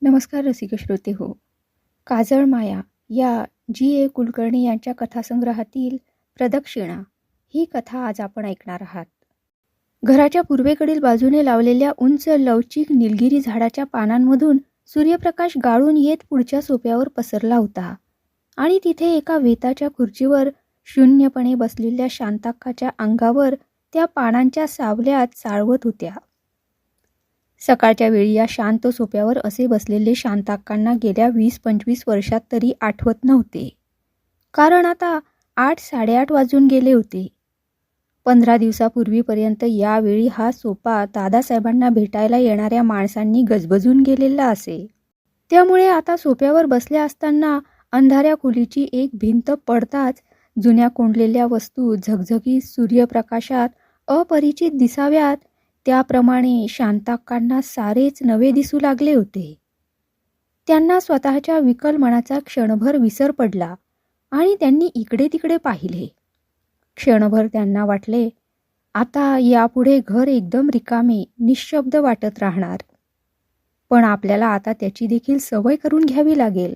नमस्कार रसिक श्रोते हो. काजळ माया या जी. ए. कुलकर्णी यांच्या कथासंग्रहातील प्रदक्षिणा ही कथा आज आपण ऐकणार आहात. घराच्या पूर्वेकडील बाजूने लावलेल्या उंच लवचिक निलगिरी झाडाच्या पानांमधून सूर्यप्रकाश गाळून येत पुढच्या सोप्यावर पसरला होता आणि तिथे एका वेताच्या खुर्चीवर शून्यपणे बसलेल्या शांताक्काच्या अंगावर त्या पानांच्या सावल्यात चाळवत होत्या. सकाळच्या वेळी या शांत सोप्यावर असे बसलेले शांताक्कांना गेल्या 20-25 वर्षात तरी आठवत नव्हते, कारण आता 8-8:30 वाजून गेले होते. 15 दिवसापूर्वीपर्यंत यावेळी हा सोपा दादासाहेबांना भेटायला येणाऱ्या माणसांनी गजबजून गेलेला असे. त्यामुळे आता सोप्यावर बसल्या असताना अंधाऱ्या खोलीची एक भिंत पडताच जुन्या कोंडलेल्या वस्तू झगझगीत सूर्यप्रकाशात अपरिचित दिसाव्यात त्याप्रमाणे शांताक्कांना सारेच नवे दिसू लागले होते. त्यांना स्वतःच्या विकल मनाचा क्षणभर विसर पडला आणि त्यांनी इकडे तिकडे पाहिले. क्षणभर त्यांना वाटले, आता यापुढे घर एकदम रिकामे निशब्द वाटत राहणार. पण आपल्याला आता त्याची देखील सवय करून घ्यावी लागेल.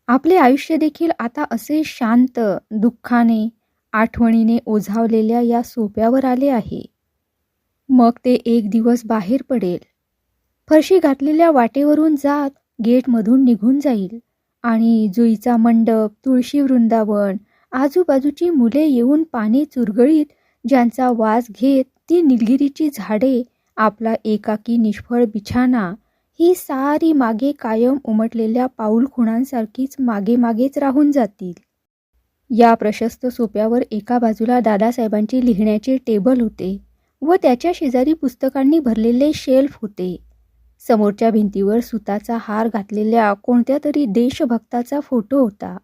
आपले आयुष्य देखील आता असे शांत, दुःखाने, आठवणीने ओझावलेल्या या सोप्यावर आले आहे. मग ते एक दिवस बाहेर पडेल, फरशी घातलेल्या वाटेवरून जात गेटमधून निघून जाईल आणि जुईचा मंडप, तुळशी वृंदावन, आजूबाजूची मुले येऊन पाने चुरगळीत ज्यांचा वास घेत ती निलगिरीची झाडे, आपला एकाकी निष्फळ बिछाना, ही सारी मागे कायम उमटलेल्या पाऊलखुणांसारखीच मागे मागेच राहून जातील. या प्रशस्त सोप्यावर एका बाजूला दादासाहेबांचे लिहिण्याचे टेबल होते व त्याच्या शेजारी पुस्तकांनी भरलेले शेल्फ होते. समोरच्या भिंतीवर सुताचा हार घातलेल्या कोणत्या तरी देशभक्ताचा फोटो होता.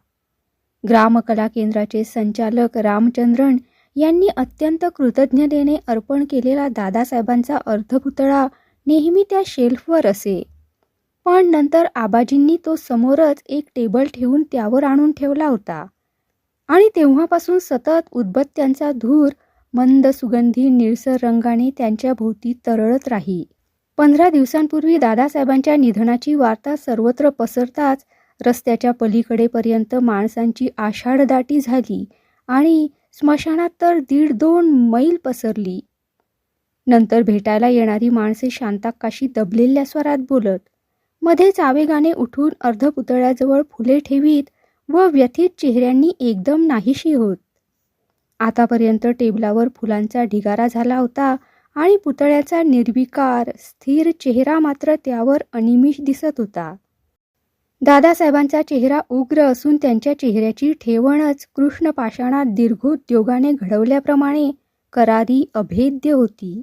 ग्रामकला केंद्राचे संचालक रामचंद्रन यांनी अत्यंत कृतज्ञतेने अर्पण केलेला दादासाहेबांचा अर्धपुतळा नेहमी त्या शेल्फवर असे. पण नंतर आबाजींनी तो समोरच एक टेबल ठेवून त्यावर आणून ठेवला होता आणि तेव्हापासून सतत उदबत्त्यांचा धूर मंद सुगंधी निळसर रंगाने त्यांच्या भोवती तरळत राही. 15 दिवसांपूर्वी दादासाहेबांच्या निधनाची वार्ता सर्वत्र पसरताच रस्त्याच्या पलीकडेपर्यंत माणसांची आषाढदाटी झाली आणि स्मशानात तर 1.5-2 मैल पसरली. नंतर भेटायला येणारी माणसे शांताक्काशी दबलेल्या स्वरात बोलत, मध्येच आवेगाने उठून अर्धपुतळ्याजवळ फुले ठेवीत व व्यथित चेहऱ्यांनी एकदम नाहीशी होत. आतापर्यंत टेबलावर फुलांचा ढिगारा झाला होता आणि पुतळ्याचा निर्विकार स्थिर चेहरा मात्र त्यावर अनिमिष दिसत होता. दादासाहेबांचा चेहरा उग्र असून त्यांच्या चेहऱ्याची ठेवणच कृष्ण पाषाणात दीर्घोद्योगाने घडवल्याप्रमाणे करारी अभेद्य होती.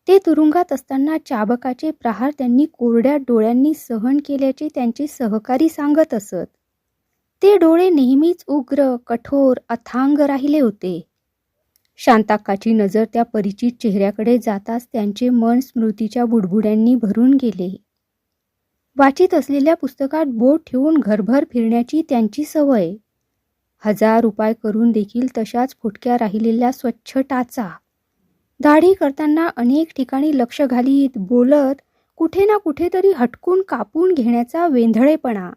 ते तुरुंगात असताना चाबकाचे प्रहार त्यांनी कोरड्या डोळ्यांनी सहन केल्याचे त्यांचे सहकारी सांगत असत. ते डोळे नेहमीच उग्र, कठोर, अथांग राहिले होते. शांताक्काची नजर त्या परिचित चेहऱ्याकडे जाताच त्यांचे मन स्मृतीच्या बुडबुड्यांनी भरून गेले. वाचित असलेल्या पुस्तकात बोट ठेवून घरभर फिरण्याची त्यांची सवय, 1000 उपाय करून देखील तशाच फुटक्या राहिलेल्या स्वच्छ टाचा, दाढी करताना अनेक ठिकाणी लक्ष घालीत बोलत कुठे ना कुठेतरी हटकून कापून घेण्याचा वेंधळेपणा,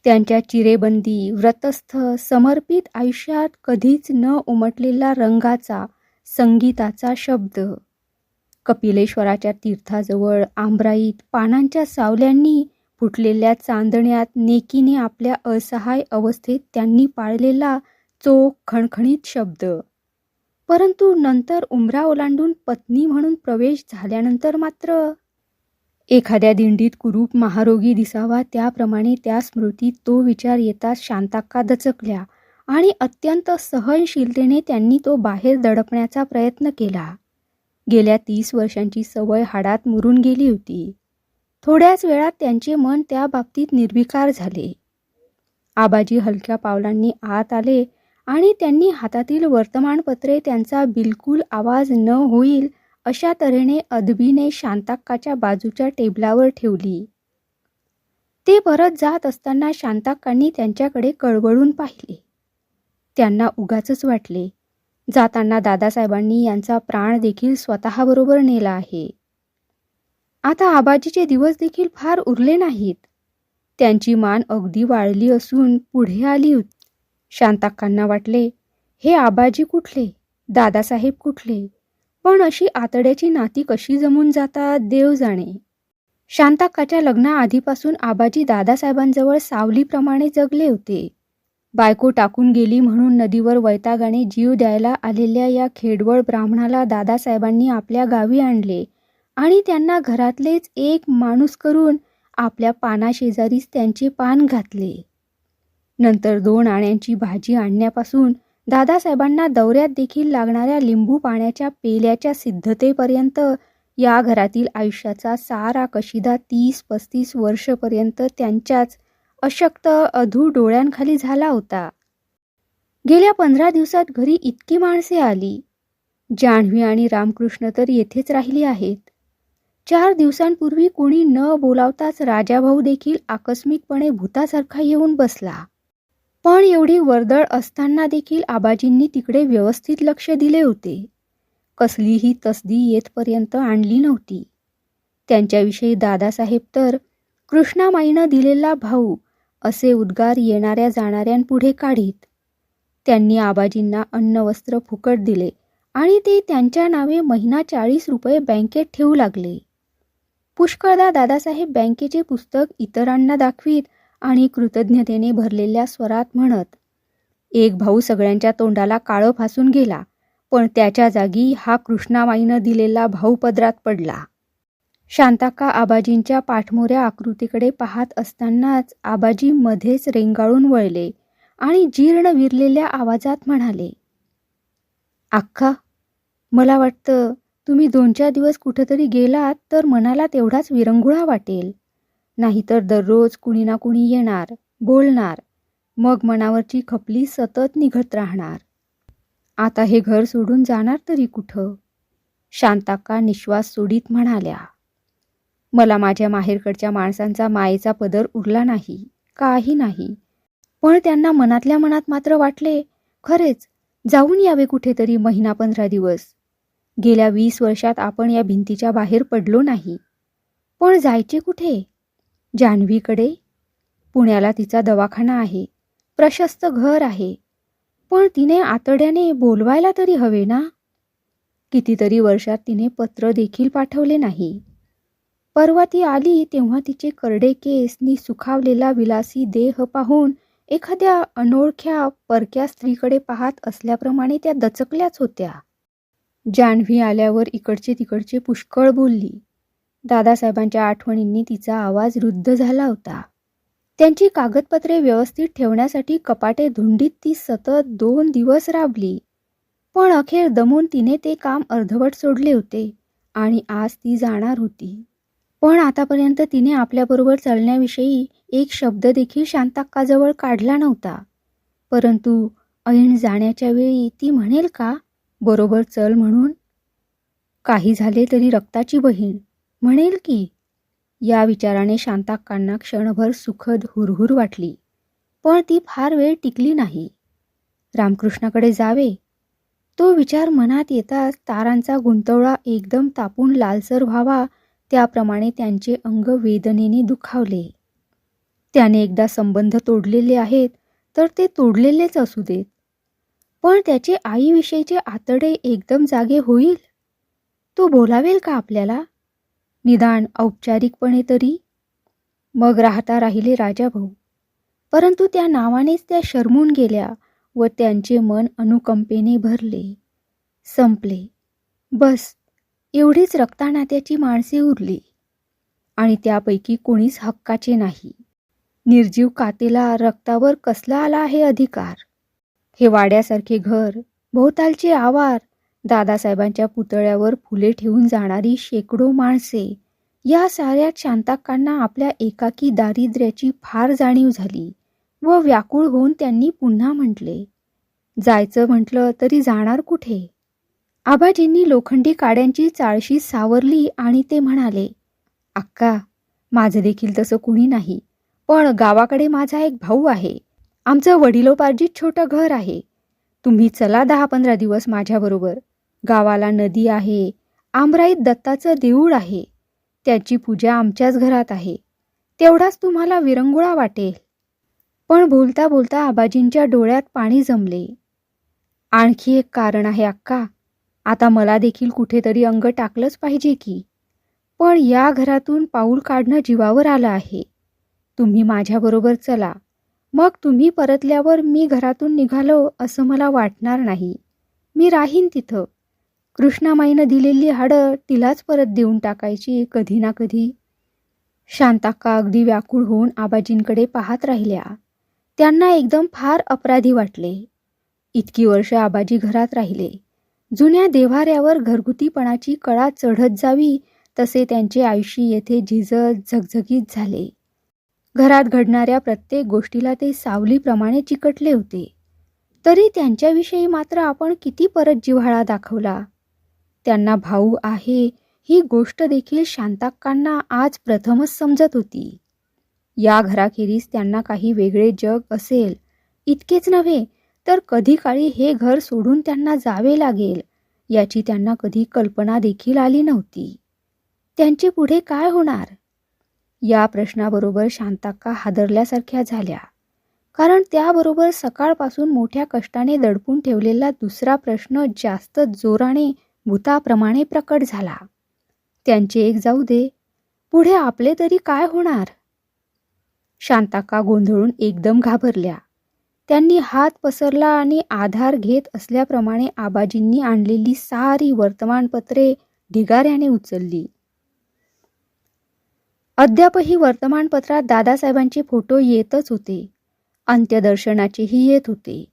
त्यांच्या चिरेबंदी, व्रतस्थ, समर्पित आयुष्यात कधीच न उमटलेला रंगाचा, संगीताचा शब्द, कपिलेश्वराच्या तीर्थाजवळ आंब्राईत पानांच्या सावल्यांनी फुटलेल्या चांदण्यात नेकीने आपल्या असहाय अवस्थेत त्यांनी पाळलेला चोख खणखणीत शब्द. परंतु नंतर उंबरा ओलांडून पत्नी म्हणून प्रवेश झाल्यानंतर मात्र एखाद्या दिंडीत कुरूप महारोगी दिसावा त्याप्रमाणे त्या स्मृतीत तो विचार येताच शांताक्का दचकल्या आणि अत्यंत सहनशीलतेने त्यांनी तो बाहेर दडपण्याचा प्रयत्न केला. गेल्या 30 वर्षांची सवय हाडात मुरून गेली होती. थोड्याच वेळात त्यांचे मन त्या बाबतीत निर्विकार झाले. आबाजी हलक्या पावलांनी आत आले आणि त्यांनी हातातील वर्तमानपत्रे त्यांचा बिलकुल आवाज न होईल अशा तऱ्हेने अदबीने शांताक्काच्या बाजूच्या टेबलावर ठेवली. ते परत जात असताना शांताक्कांनी त्यांच्याकडे कळवळून पाहिले. त्यांना उगाचच वाटले, जाताना दादासाहेबांनी यांचा प्राण देखील स्वतःबरोबर नेला आहे. आता आबाजीचे दिवस देखील फार उरले नाहीत. त्यांची मान अगदी वाळली असून पुढे आली होती. शांताक्कांना वाटले, हे आबाजी कुठले, दादासाहेब कुठले, पण अशी आतड्याची नाती कशी जमून जातात देव जाणे. शांताक्काच्या लग्नाआधीपासून आबाजी दादासाहेबांजवळ सावलीप्रमाणे जगले होते. बायको टाकून गेली म्हणून नदीवर वैतागाने जीव द्यायला आलेल्या या खेडवळ ब्राह्मणाला दादासाहेबांनी आपल्या गावी आणले आणि त्यांना घरातलेच एक माणूस करून आपल्या पानाशेजारीच त्यांचे पान घातले. नंतर 2 आण्यांची भाजी आणण्यापासून दादासाहेबांना दौऱ्यात देखील लागणाऱ्या लिंबू पाण्याच्या पेल्याच्या सिद्धतेपर्यंत या घरातील आयुष्याचा सारा कशिदा 30-35 वर्षपर्यंत त्यांच्याच अशक्त अधू डोळ्यांखाली झाला होता. गेल्या 15 दिवसात घरी इतकी माणसे आली. जान्हवी आणि रामकृष्ण तर येथेच राहिली आहेत. 4 दिवसांपूर्वी कोणी न बोलावताच राजाभाऊ देखील आकस्मिकपणे भूतासारखा येऊन बसला. पण एवढी वर्दळ असताना देखील आबाजींनी तिकडे व्यवस्थित लक्ष दिले होते. कसलीही तसदी येथपर्यंत आणली नव्हती. त्यांच्याविषयी दादासाहेब तर कृष्णामाईनं दिलेला भाऊ असे उद्गार येणाऱ्या जाणाऱ्यांपुढे काढीत. त्यांनी आबाजींना अन्न वस्त्र फुकट दिले आणि ते त्यांच्या नावे महिना 40 रुपये बँकेत ठेवू लागले. पुष्कळदा दादासाहेब बँकेचे पुस्तक इतरांना दाखवीत आणि कृतज्ञतेने भरलेल्या स्वरात म्हणत, एक भाऊ सगळ्यांच्या तोंडाला काळं फासून गेला, पण त्याच्या जागी हा कृष्णामाईनं दिलेला भाऊ पदरात पडला. शांताक्का आबाजींच्या पाठमोऱ्या आकृतीकडे पाहत असतानाच आबाजी मध्येच रेंगाळून वळले आणि जीर्ण विरलेल्या आवाजात म्हणाले, अक्का, मला वाटतं तुम्ही 2-4 दिवस कुठंतरी गेलात तर मनाला तेवढाच विरंगुळा वाटेल. नाहीतर दररोज कुणी ना कुणी येणार, बोलणार, मग मनावरची खपली सतत निघत राहणार. आता हे घर सोडून जाणार तरी कुठं? शांताक्का निश्वास सोडीत म्हणाल्या, मला माझ्या माहेरकडच्या माणसांचा मायेचा पदर उरला नाही, काही नाही. पण त्यांना मनातल्या मनात मात्र वाटले, खरेच जाऊन यावे कुठेतरी महिना 15 दिवस. गेल्या 20 वर्षात आपण या भिंतीच्या बाहेर पडलो नाही. पण जायचे कुठे? जान्हवीकडे? पुण्याला तिचा दवाखाना आहे, प्रशस्त घर आहे, पण तिने आतड्याने बोलवायला तरी हवे ना. कितीतरी वर्षात तिने पत्र देखील पाठवले नाही. परवा ती आली तेव्हा तिचे करडे केस नि सुखावलेला विलासी देह पाहून एखाद्या अनोळख्या परक्या स्त्रीकडे पाहत असल्याप्रमाणे त्या दचकल्याच होत्या. जान्हवी आल्यावर इकडचे तिकडचे पुष्कळ बोलली. दादासाहेबांच्या आठवणींनी तिचा आवाज रुद्ध झाला होता. त्यांची कागदपत्रे व्यवस्थित ठेवण्यासाठी कपाटे धुंडीत ती सतत 2 दिवस राबली. पण अखेर दमून तिने ते काम अर्धवट सोडले होते आणि आज ती जाणार होती. पण आतापर्यंत तिने आपल्याबरोबर चालण्याविषयी एक शब्द देखील शांताक्काजवळ काढला नव्हता. परंतु ऐन जाण्याच्या वेळी ती म्हणेल का बरोबर चल म्हणून? काही झाले तरी रक्ताची बहीण म्हणेल की? या विचाराने शांताक्कांना क्षणभर सुखद हुरहुर वाटली. पण ती फार वेळ टिकली नाही. रामकृष्णाकडे जावे तो विचार मनात येताच तारांचा गुंतवळा एकदम तापून लालसर व्हावा त्याप्रमाणे त्यांचे अंग वेदनेने दुखावले. त्याने एकदा संबंध तोडलेले आहेत तर ते तोडलेलेच असू देत. पण त्याचे आईविषयीचे आतडे एकदम जागे होईल? तो बोलावेल का आपल्याला? निदान औपचारिकपणे तरी? मग राहता राहिले राजाभाऊ. परंतु त्या नावानेच त्या शरमून गेल्या व त्यांचे मन अनुकंपेने भरले. संपले. बस एवढीच रक्तानात्याची माणसे उरली आणि त्यापैकी कोणीच हक्काचे नाही. निर्जीव कातेला रक्तावर कसला आला आहे अधिकार? हे वाड्यासारखे घर, भोवतालचे आवार, दादासाहेबांच्या पुतळ्यावर फुले ठेवून जाणारी शेकडो माणसे, या साऱ्यात शांताक्कांना आपल्या एकाकी दारिद्र्याची फार जाणीव झाली व व्याकुळ होऊन त्यांनी पुन्हा म्हटले, जायचं म्हटलं तरी जाणार कुठे? आबाजींनी लोखंडी काड्यांची चाळशी सावरली आणि ते म्हणाले, अक्का, माझं देखील तसं कुणी नाही, पण गावाकडे माझा एक भाऊ आहे. आमचं वडिलोपार्जित छोटं घर आहे. तुम्ही चला 10-15 दिवस माझ्याबरोबर. गावाला नदी आहे, आमराईत दत्ताचं देऊळ आहे. त्याची पूजा आमच्याच घरात आहे. तेवढाच तुम्हाला विरंगुळा वाटेल. पण बोलता बोलता आबाजींच्या डोळ्यात पाणी जमले. आणखी एक कारण आहे अक्का. आता मला देखील कुठेतरी अंग टाकलंच पाहिजे की. पण या घरातून पाऊल काढणं जीवावर आलं आहे. तुम्ही माझ्याबरोबर चला. मग तुम्ही परतल्यावर मी घरातून निघालो असं मला वाटणार नाही. मी राहीन तिथं. कृष्णामाईनं दिलेली हाडं तिलाच परत देऊन टाकायची कधी ना कधी. शांताक्का अगदी व्याकुळ होऊन आबाजींकडे पाहत राहिल्या. त्यांना एकदम फार अपराधी वाटले. इतकी वर्ष आबाजी घरात राहिले. जुन्या देव्हाऱ्यावर घरगुतीपणाची कळा चढत जावी तसे त्यांचे आयुष्य येथे झिजत झगझगीत झाले. घरात घडणाऱ्या प्रत्येक गोष्टीला ते सावलीप्रमाणे चिकटले होते. तरी त्यांच्याविषयी मात्र आपण किती परत जिव्हाळा दाखवला. त्यांना भाऊ आहे ही गोष्ट देखील शांताक्कांना आज प्रथमच समजत होती. या घराखेरीज त्यांना काही वेगळे जग असेल. इतकेच नव्हे तर कधी काळी हे घर सोडून त्यांना जावे लागेल याची त्यांना कधी कल्पना देखील आली नव्हती. त्यांचे पुढे काय होणार? या प्रश्नाबरोबर शांताक्का हादरल्यासारख्या झाल्या. कारण त्याबरोबर सकाळपासून मोठ्या कष्टाने दडपून ठेवलेला दुसरा प्रश्न जास्त जोराने भूताप्रमाणे प्रकट झाला. त्यांचे एक जाऊ दे, पुढे आपले तरी काय होणार? शांताक्का गोंधळून एकदम घाबरल्या. त्यांनी हात पसरला आणि आधार घेत असल्याप्रमाणे आबाजींनी आणलेली सारी वर्तमानपत्रे ढिगाऱ्याने उचलली. अद्यापही वर्तमानपत्रात दादासाहेबांचे फोटो येतच होते. अंत्यदर्शनाचेही येत होते.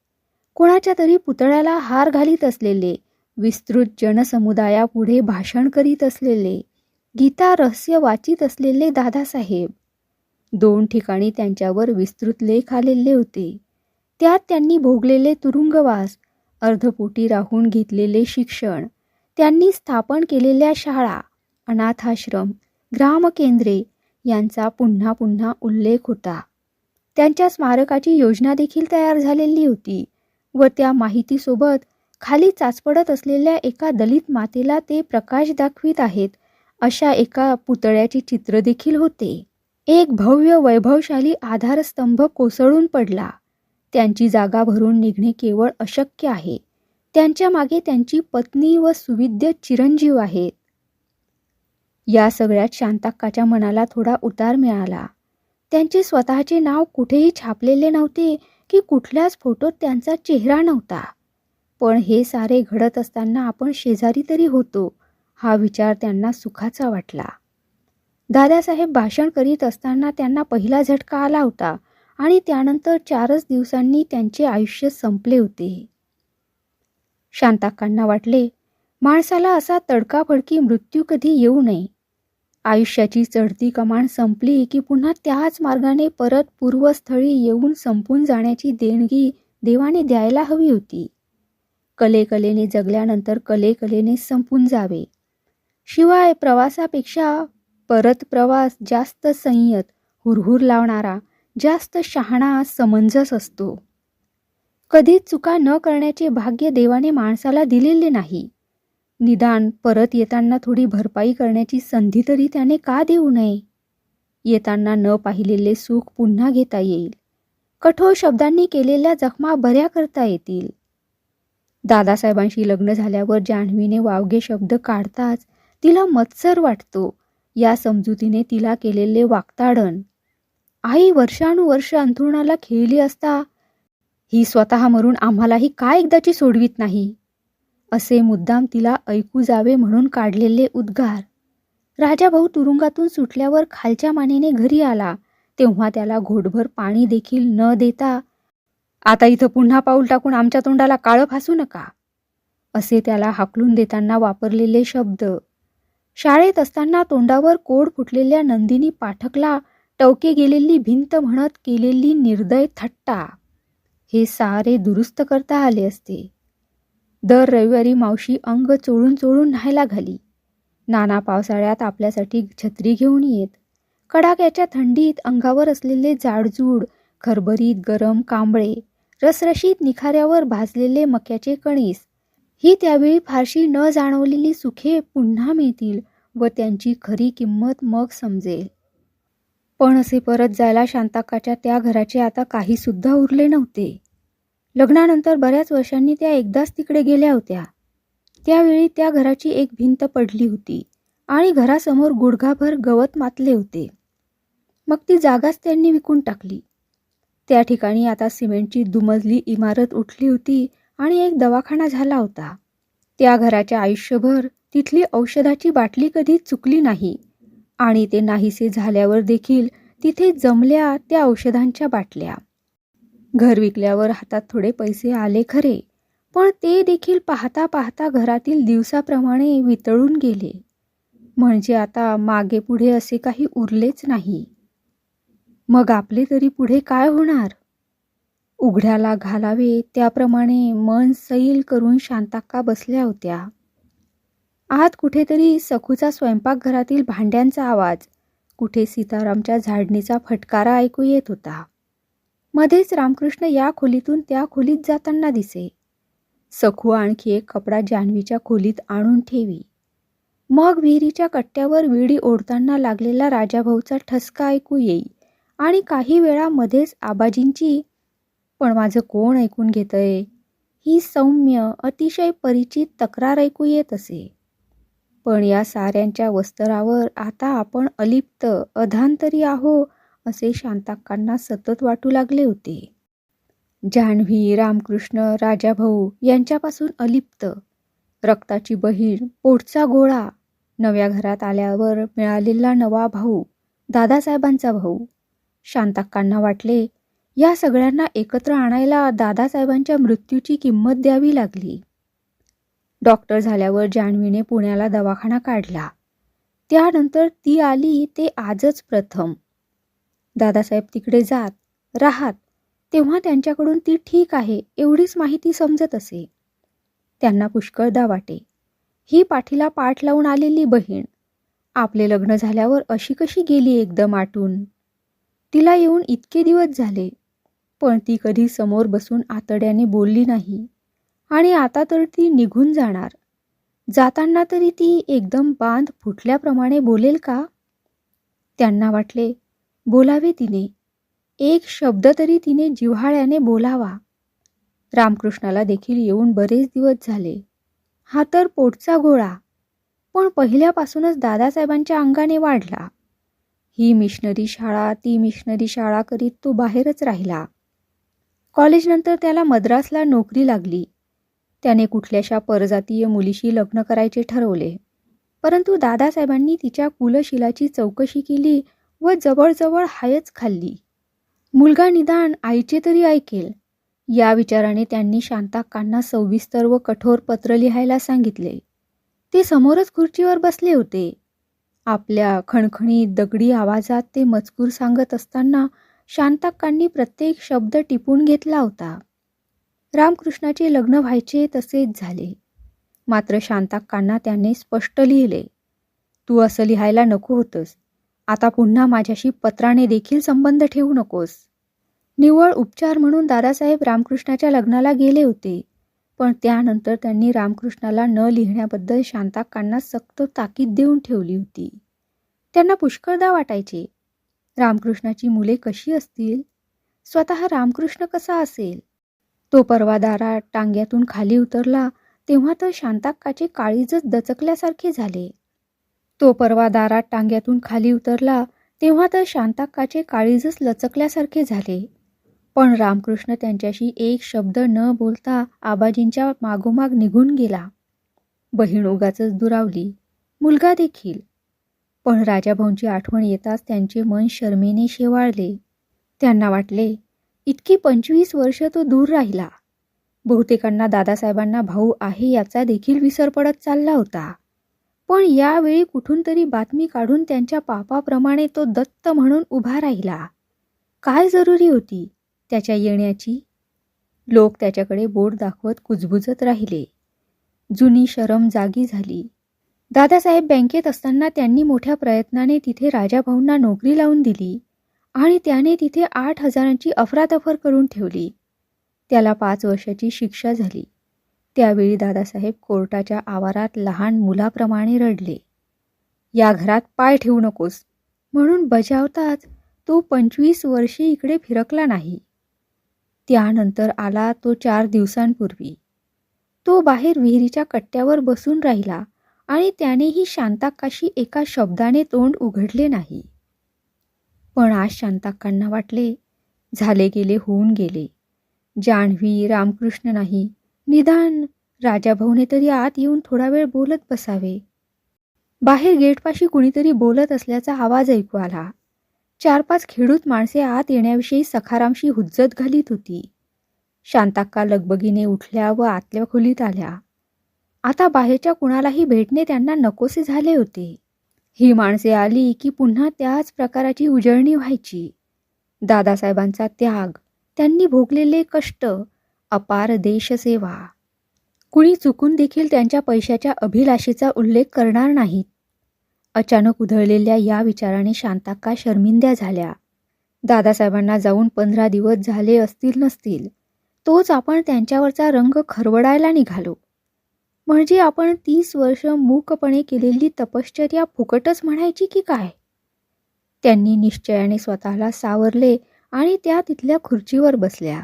कोणाच्या तरी पुतळ्याला हार घालीत असलेले, विस्तृत जनसमुदायापुढे भाषण करीत असलेले, गीता रहस्य वाचित असलेले दादासाहेब. 2 ठिकाणी त्यांच्यावर विस्तृत लेख आलेले होते. त्यात त्यांनी भोगलेले तुरुंगवास, अर्धपोटी राहून घेतलेले शिक्षण, त्यांनी स्थापन केलेल्या शाळा, अनाथाश्रम, ग्रामकेंद्रे यांचा पुन्हा पुन्हा उल्लेख होता. त्यांच्या स्मारकाची योजना देखील तयार झालेली होती व त्या माहितीसोबत खाली चाचपडत असलेल्या एका दलित मातेला ते प्रकाश दाखवित आहेत अशा एका पुतळ्याचे चित्र देखील होते. एक भव्य वैभवशाली आधारस्तंभ कोसळून पडला. त्यांची जागा भरून निघणे केवळ अशक्य आहे. त्यांच्या मागे त्यांची पत्नी व सुविद्य चिरंजीव आहेत. या सगळ्यात शांताक्काच्या मनाला थोडा उतार मिळाला. त्यांचे स्वतःचे नाव कुठेही छापलेले नव्हते की कुठल्याच फोटोत त्यांचा चेहरा नव्हता. पण हे सारे घडत असताना आपण शेजारी तरी होतो हा विचार त्यांना सुखाचा वाटला. दादासाहेब भाषण करीत असताना त्यांना पहिला झटका आला होता आणि त्यानंतर 4च दिवसांनी त्यांचे आयुष्य संपले होते. शांताक्कांना वाटले, माणसाला असा तडकाफडकी मृत्यू कधी येऊ नये. आयुष्याची चढती कमान संपली की पुन्हा त्याच मार्गाने परत पूर्वस्थळी येऊन संपून जाण्याची देणगी देवाने द्यायला हवी होती. कलेकलेने जगल्यानंतर कलेकलेने संपून जावे. शिवाय प्रवासापेक्षा परत प्रवास जास्त संयत, हुरहुर लावणारा, जास्त शहाणा, समंजस असतो. कधीच चुका न करण्याचे भाग्य देवाने माणसाला दिलेले नाही. निदान परत येताना थोडी भरपाई करण्याची संधी तरी त्याने का देऊ नये? येताना न पाहिलेले सुख पुन्हा घेता येईल. कठोर शब्दांनी केलेल्या जखमा बऱ्या करता येतील. दादासाहेबांशी लग्न झाल्यावर जान्हवीने वावगे शब्द काढताच तिला मत्सर वाटतो या समजुतीने तिला केलेले वाक्ताडण. आई वर्षानुवर्ष अंथरुणाला खेळली असता ही स्वतः मरून आम्हालाही काय एकदाची सोडवीत नाही असे मुद्दाम तिला ऐकू जावे म्हणून काढलेले उद्गार. राजाभाऊ तुरुंगातून सुटल्यावर खालच्या मानेने घरी आला तेव्हा त्याला घोटभर पाणी देखील न देता आता इथं पुन्हा पाऊल टाकून आमच्या तोंडाला काळं फासू नका असे त्याला हाकलून देताना वापरलेले शब्द. शाळेत असताना तोंडावर कोड फुटलेल्या नंदिनी पाठकला टवके गेलेली भिंत म्हणत केलेली निर्दय थट्टा हे सारे दुरुस्त करता आले असते. दर रविवारी मावशी अंग चोळून चोळून न्हायला घाली. नाना पावसाळ्यात आपल्यासाठी छत्री घेऊन येत. कडाक्याच्या थंडीत अंगावर असलेले जाडजूड खरभरीत गरम कांबळे, रसरशीत निखाऱ्यावर भाजलेले मक्याचे कणीस ही त्यावेळी फारशी न जाणवलेली सुखे पुन्हा मिळतील व त्यांची खरी किंमत मग समजेल. पण असे परत जायला शांताक्काच्या त्या घराचे आता काही सुद्धा उरले नव्हते. लग्नानंतर बऱ्याच वर्षांनी त्या एकदाच तिकडे गेल्या होत्या. त्यावेळी त्या घराची एक भिंत पडली होती आणि घरासमोर गुडघाभर गवत मातले होते. मग ती जागाच त्यांनी विकून टाकली. त्या ठिकाणी आता सिमेंटची दुमजली इमारत उठली होती आणि एक दवाखाना झाला होता. त्या घराच्या आयुष्यभर तिथली औषधाची बाटली कधी चुकली नाही आणि ते नाहीसे झाल्यावर देखील तिथे जमल्या त्या औषधांच्या बाटल्या. घर विकल्यावर हातात थोडे पैसे आले खरे, पण ते देखील पाहता पाहता घरातील दिवसाप्रमाणे वितळून गेले. म्हणजे आता मागे पुढे असे काही उरलेच नाही. मग आपले तरी पुढे काय होणार? उघड्याला घालावे त्याप्रमाणे मन सैल करून शांताक्का बसल्या होत्या. आत कुठेतरी सखूचा स्वयंपाकघरातील भांड्यांचा आवाज, कुठे सीतारामच्या झाडणीचा फटकारा ऐकू येत होता. मध्येच रामकृष्ण या खोलीतून त्या खोलीत जाताना दिसे. सखू आणखी एक कपडा जान्हवीच्या खोलीत आणून ठेवी. मग विहिरीच्या कट्ट्यावर विडी ओढताना लागलेला राजाभाऊचा ठसका ऐकू येई आणि काही वेळा मध्येच आबाजींची "पण माझं कोण ऐकून घेतंय" ही सौम्य अतिशय परिचित तक्रार ऐकू येत असे. पण या साऱ्यांच्या वस्तरावर आता आपण अलिप्त अधांतरी आहो असे शांताक्कांना सतत वाटू लागले होते. जान्हवी, रामकृष्ण, राजाभाऊ यांच्यापासून अलिप्त, रक्ताची बहीण, पोटचा गोळा, नव्या घरात आल्यावर मिळालेला नवा भाऊ, दादासाहेबांचा भाऊ. शांताक्कांना वाटले या सगळ्यांना एकत्र आणायला दादासाहेबांच्या मृत्यूची किंमत द्यावी लागली. डॉक्टर झाल्यावर जान्हवीने पुण्याला दवाखाना काढला. त्यानंतर ती आली ते आजच प्रथम. दादासाहेब तिकडे जात, राहत, तेव्हा त्यांच्याकडून ती ठीक आहे एवढीच माहिती समजत असे. त्यांना पुष्कळदा वाटे, ही पाठीला पाठ लावून आलेली बहीण आपले लग्न झाल्यावर अशी कशी गेली एकदम आटून. तिला येऊन इतके दिवस झाले, पण ती कधी समोर बसून आतड्याने बोलली नाही आणि आता तर ती निघून जाणार. जाताना तरी ती एकदम बांध फुटल्याप्रमाणे बोलेल का? त्यांना वाटले बोलावे तिने, एक शब्द तरी तिने जिव्हाळ्याने बोलावा. रामकृष्णाला देखील येऊन बरेच दिवस झाले. हा तर पोटचा गोळा, पण पहिल्यापासूनच दादासाहेबांच्या अंगाने वाढला. ही मिशनरी शाळा ती मिशनरी शाळा करीत तो बाहेरच राहिला. कॉलेजनंतर त्याला मद्रासला नोकरी लागली. त्याने कुठल्याशा परजातीय मुलीशी लग्न करायचे ठरवले, परंतु दादासाहेबांनी तिच्या कुलशिलाची चौकशी केली व जवळजवळ हायच खाल्ली. मुलगा निदान आईचे तरी ऐकेल या विचाराने त्यांनी शांताक्कांना सविस्तर व कठोर पत्र लिहायला सांगितले. ते समोरच खुर्चीवर बसले होते. आपल्या खणखणीत दगडी आवाजात ते मजकूर सांगत असताना शांताक्कांनी प्रत्येक शब्द टिपून घेतला होता. रामकृष्णाचे लग्न व्हायचे तसेच झाले. मात्र शांताक्कांना त्याने स्पष्ट लिहिले, "तू असं लिहायला नको होतंस. आता पुन्हा माझ्याशी पत्राने देखील संबंध ठेवू नकोस." निव्वळ उपचार म्हणून दादासाहेब रामकृष्णाच्या लग्नाला गेले होते, पण त्यानंतर त्यांनी रामकृष्णाला न लिहिण्याबद्दल शांताक्कांना सक्त ताकीद देऊन ठेवली होती. त्यांना पुष्कळदा वाटायचे, रामकृष्णाची मुले कशी असतील, स्वतः रामकृष्ण कसा असेल. तो परवा दारात टांग्यातून खाली उतरला तेव्हा तर शांताक्काचे काळीजच दचकल्यासारखे झाले. तो परवा दारात टांग्यातून खाली उतरला तेव्हा तर शांताक्काचे काळीजच लचकल्यासारखे झाले. पण रामकृष्ण त्यांच्याशी एक शब्द न बोलता आबाजींच्या मागोमाग निघून गेला. बहीण उगाचच दुरावली, मुलगा देखील. पण राजाभाऊंची आठवण येताच त्यांचे मन शरमेने शेवाळले. त्यांना वाटले, इतकी 25 वर्ष तो दूर राहिला. बहुतेकांना दादासाहेबांना भाऊ आहे याचा देखील विसर पडत चालला होता. पण यावेळी कुठून तरी बातमी काढून त्यांच्या पापाप्रमाणे तो दत्त म्हणून उभा राहिला. काय जरुरी होती त्याच्या येण्याची? लोक त्याच्याकडे बोट दाखवत कुजबुजत राहिले. जुनी शरम जागी झाली. दादासाहेब बँकेत असताना त्यांनी मोठ्या प्रयत्नाने तिथे राजाभाऊंना नोकरी लावून दिली आणि त्याने तिथे 8,000ची अफरातफर करून ठेवली. त्याला 5 वर्षाची शिक्षा झाली. त्यावेळी दादासाहेब कोर्टाच्या आवारात लहान मुलाप्रमाणे रडले. या घरात पाय ठेवू नकोस म्हणून बजावताच तो 25 वर्षे इकडे फिरकला नाही. त्यानंतर आला तो 4 दिवसांपूर्वी. तो बाहेर विहिरीच्या कट्ट्यावर बसून राहिला आणि त्यानेही शांताक्काशी एका शब्दाने तोंड उघडले नाही. पण आज शांताक्कांना वाटले, झाले गेले होऊन गेले. जान्हवी, रामकृष्ण नाही, निदान राजाभाऊने तरी आत येऊन थोडा वेळ बोलत बसावे. बाहेर गेटपाशी कुणीतरी बोलत असल्याचा आवाज ऐकू आला. 4-5 खेडूत माणसे आत येण्याविषयी सखारामशी हुज्जत घालीत होती. शांताक्का लगबगीने उठल्या व आतल्या खोलीत आल्या. आता बाहेरच्या कुणालाही भेटणे त्यांना नकोसे झाले होते. ही माणसे आली की पुन्हा त्याच प्रकाराची उजळणी व्हायची. दादासाहेबांचा त्याग, त्यांनी भोगलेले कष्ट, अपार देशसेवा. कुणी चुकून देखील त्यांच्या पैशाच्या अभिलाषेचा उल्लेख करणार नाहीत. अचानक उधळलेल्या या विचाराने शांताक्का शर्मिंद्या झाल्या. दादासाहेबांना जाऊन 15 दिवस झाले असतील नसतील, तोच आपण त्यांच्यावरचा रंग खरवडायला निघालो. म्हणजे आपण 30 वर्ष मूकपणे केलेली तपश्चर्या फुकटच म्हणायची की काय? त्यांनी निश्चयाने स्वतःला सावरले आणि त्या तिथल्या खुर्चीवर बसल्या.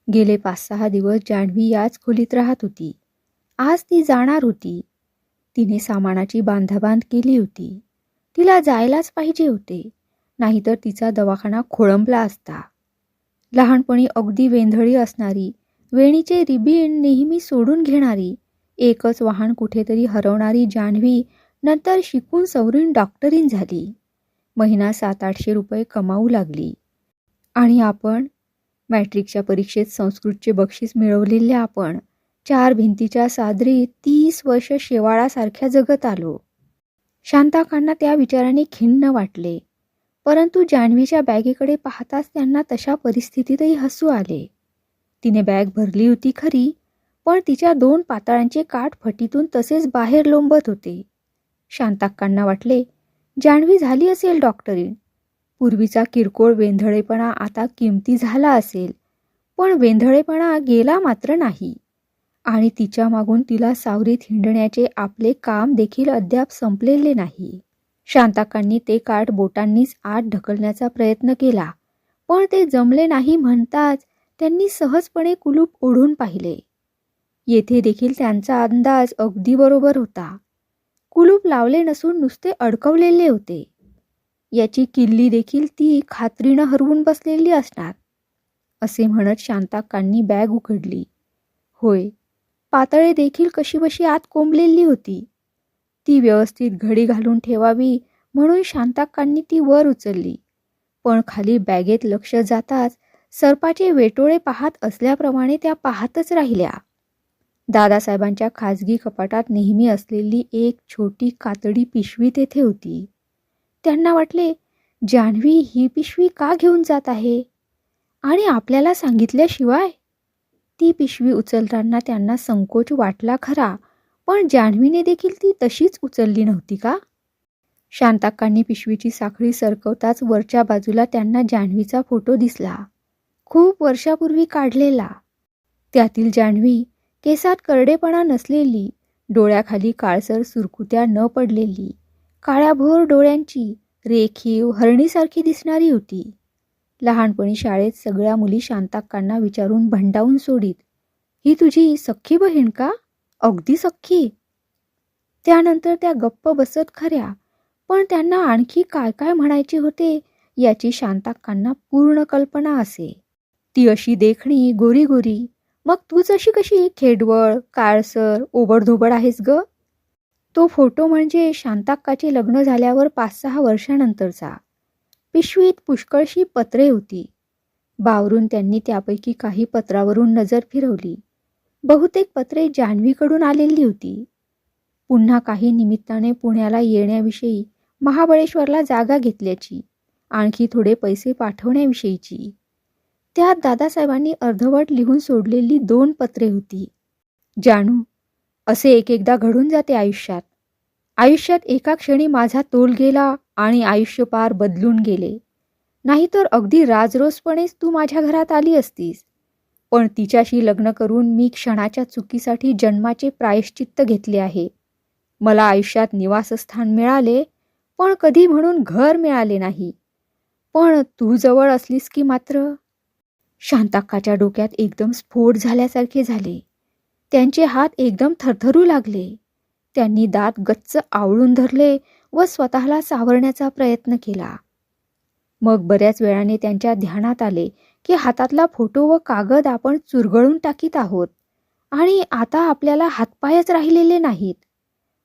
गेले 5-6 दिवस जान्हवी याच खोलीत राहत होती. आज ती जाणार होती. तिने सामानाची बांधाबांध केली होती. तिला जायलाच पाहिजे होते, नाहीतर तिचा दवाखाना खोळंबला असता. लहानपणी अगदी वेंधळी असणारी, वेणीचे रिबीन नेहमी सोडून घेणारी, एकच वाहन कुठेतरी हरवणारी जान्हवी नंतर शिकून सवरून डॉक्टरीन झाली. महिना 700-800 रुपये कमावू लागली. आणि आपण मॅट्रिकच्या परीक्षेत संस्कृतचे बक्षीस मिळवलेले आपण 4 भिंतीच्या सादरीत 30 वर्ष शेवाळासारख्या जगत आलो. शांताक्कांना त्या विचाराने खिन्न वाटले, परंतु जान्हवीच्या बॅगेकडे पाहताच त्यांना तशा परिस्थितीतही हसू आले. तिने बॅग भरली होती खरी, पण तिच्या 2 पातळांचे काठ फटीतून तसेच बाहेर लोंबत होते. शांताक्कांना वाटले, जान्हवी झाली असेल डॉक्टरीन. पूर्वीचा किरकोळ वेंधळेपणा आता किमती झाला असेल, पण वेंधळेपणा गेला मात्र नाही. आणि तिच्या मागून तिला सावरीत हिंडण्याचे आपले काम देखील अद्याप संपलेले नाही. शांताक्कांनी ते काठ बोटांनीच आत ढकलण्याचा प्रयत्न केला, पण ते जमले नाही म्हणताच त्यांनी सहजपणे कुलूप ओढून पाहिले. येथे देखील त्यांचा अंदाज अगदी बरोबर होता. कुलूप लावले नसून नुसते अडकवलेले होते. याची किल्ली देखील ती खात्रीनं हरवून बसलेली असणार, असे म्हणत शांताक्कांनी बॅग उघडली. होय, पातळे देखील कशीबशी आत कोंबलेली होती. ती व्यवस्थित घडी घालून ठेवावी म्हणून शांताक्कांनी ती वर उचलली, पण खाली बॅगेत लक्ष जाताच सर्पाचे वेटोळे पाहत असल्याप्रमाणे त्या पाहतच राहिल्या. दादासाहेबांच्या खाजगी कपाटात नेहमी असलेली एक छोटी कातडी पिशवी तेथे होती. त्यांना वाटले, जान्हवी ही पिशवी का घेऊन जात आहे आणि आपल्याला सांगितल्याशिवाय? ती पिशवी उचलताना त्यांना संकोच वाटला खरा, पण जान्हवीने देखील ती तशीच उचलली नव्हती का? शांताक्कांनी पिशवीची साखळी सरकवताच वरच्या बाजूला त्यांना जान्हवीचा फोटो दिसला. खूप वर्षापूर्वी काढलेला. त्यातील जान्हवी केसात करडेपणा नसलेली, डोळ्याखाली काळसर सुरकुत्या न पडलेली, काळ्याभोर डोळ्यांची, रेखीव हरणीसारखी दिसणारी होती. लहानपणी शाळेत सगळ्या मुली शांताक्कांना विचारून भंडावून सोडीत, ही तुझी सख्खी बहीण का? अगदी सख्खी. त्यानंतर त्या गप्प बसत खऱ्या, पण त्यांना आणखी काय काय म्हणायचे होते याची शांताक्कांना पूर्ण कल्पना असे. ती अशी देखणी, गोरी गोरी, मग तूच अशी कशी खेडवळ, काळसर, ओबडधोबड आहेस ग? तो फोटो म्हणजे शांताक्काचे लग्न झाल्यावर 5-6 वर्षानंतरचा. पिशवीत पुष्कळशी पत्रे होती. बावरून त्यांनी त्यापैकी काही पत्रावरून नजर फिरवली. बहुतेक पत्रे जान्हवीकडून आलेली होती. पुन्हा काही निमित्ताने पुण्याला येण्याविषयी, महाबळेश्वरला जागा घेतल्याची, आणखी थोडे पैसे पाठवण्याविषयीची. त्यात दादासाहेबांनी अर्धवट लिहून सोडलेली 2 पत्रे होती. जानू, असे एकदा घडून जाते आयुष्यात. आयुष्यात एका क्षणी माझा तोल गेला आणि आयुष्य पार बदलून गेले. नाहीतर अगदी राजरोसपणेच तू माझ्या घरात आली असतीस. पण तिच्याशी लग्न करून मी क्षणाच्या चुकीसाठी जन्माचे प्रायश्चित्त घेतले आहे. मला आयुष्यात निवासस्थान मिळाले, पण कधी म्हणून घर मिळाले नाही. पण तू जवळ असलीस की मात्र. शांताक्काच्या डोक्यात एकदम स्फोट झाल्यासारखे झाले. त्यांचे हात एकदम थरथरू लागले. त्यांनी दात गच्च आवळून धरले व स्वतःला सावरण्याचा प्रयत्न केला. मग बऱ्याच वेळाने त्यांच्या ध्यानात आले की हातातला फोटो व कागद आपण चुरगळून टाकीत आहोत आणि आता आपल्याला हातपायच राहिलेले नाहीत.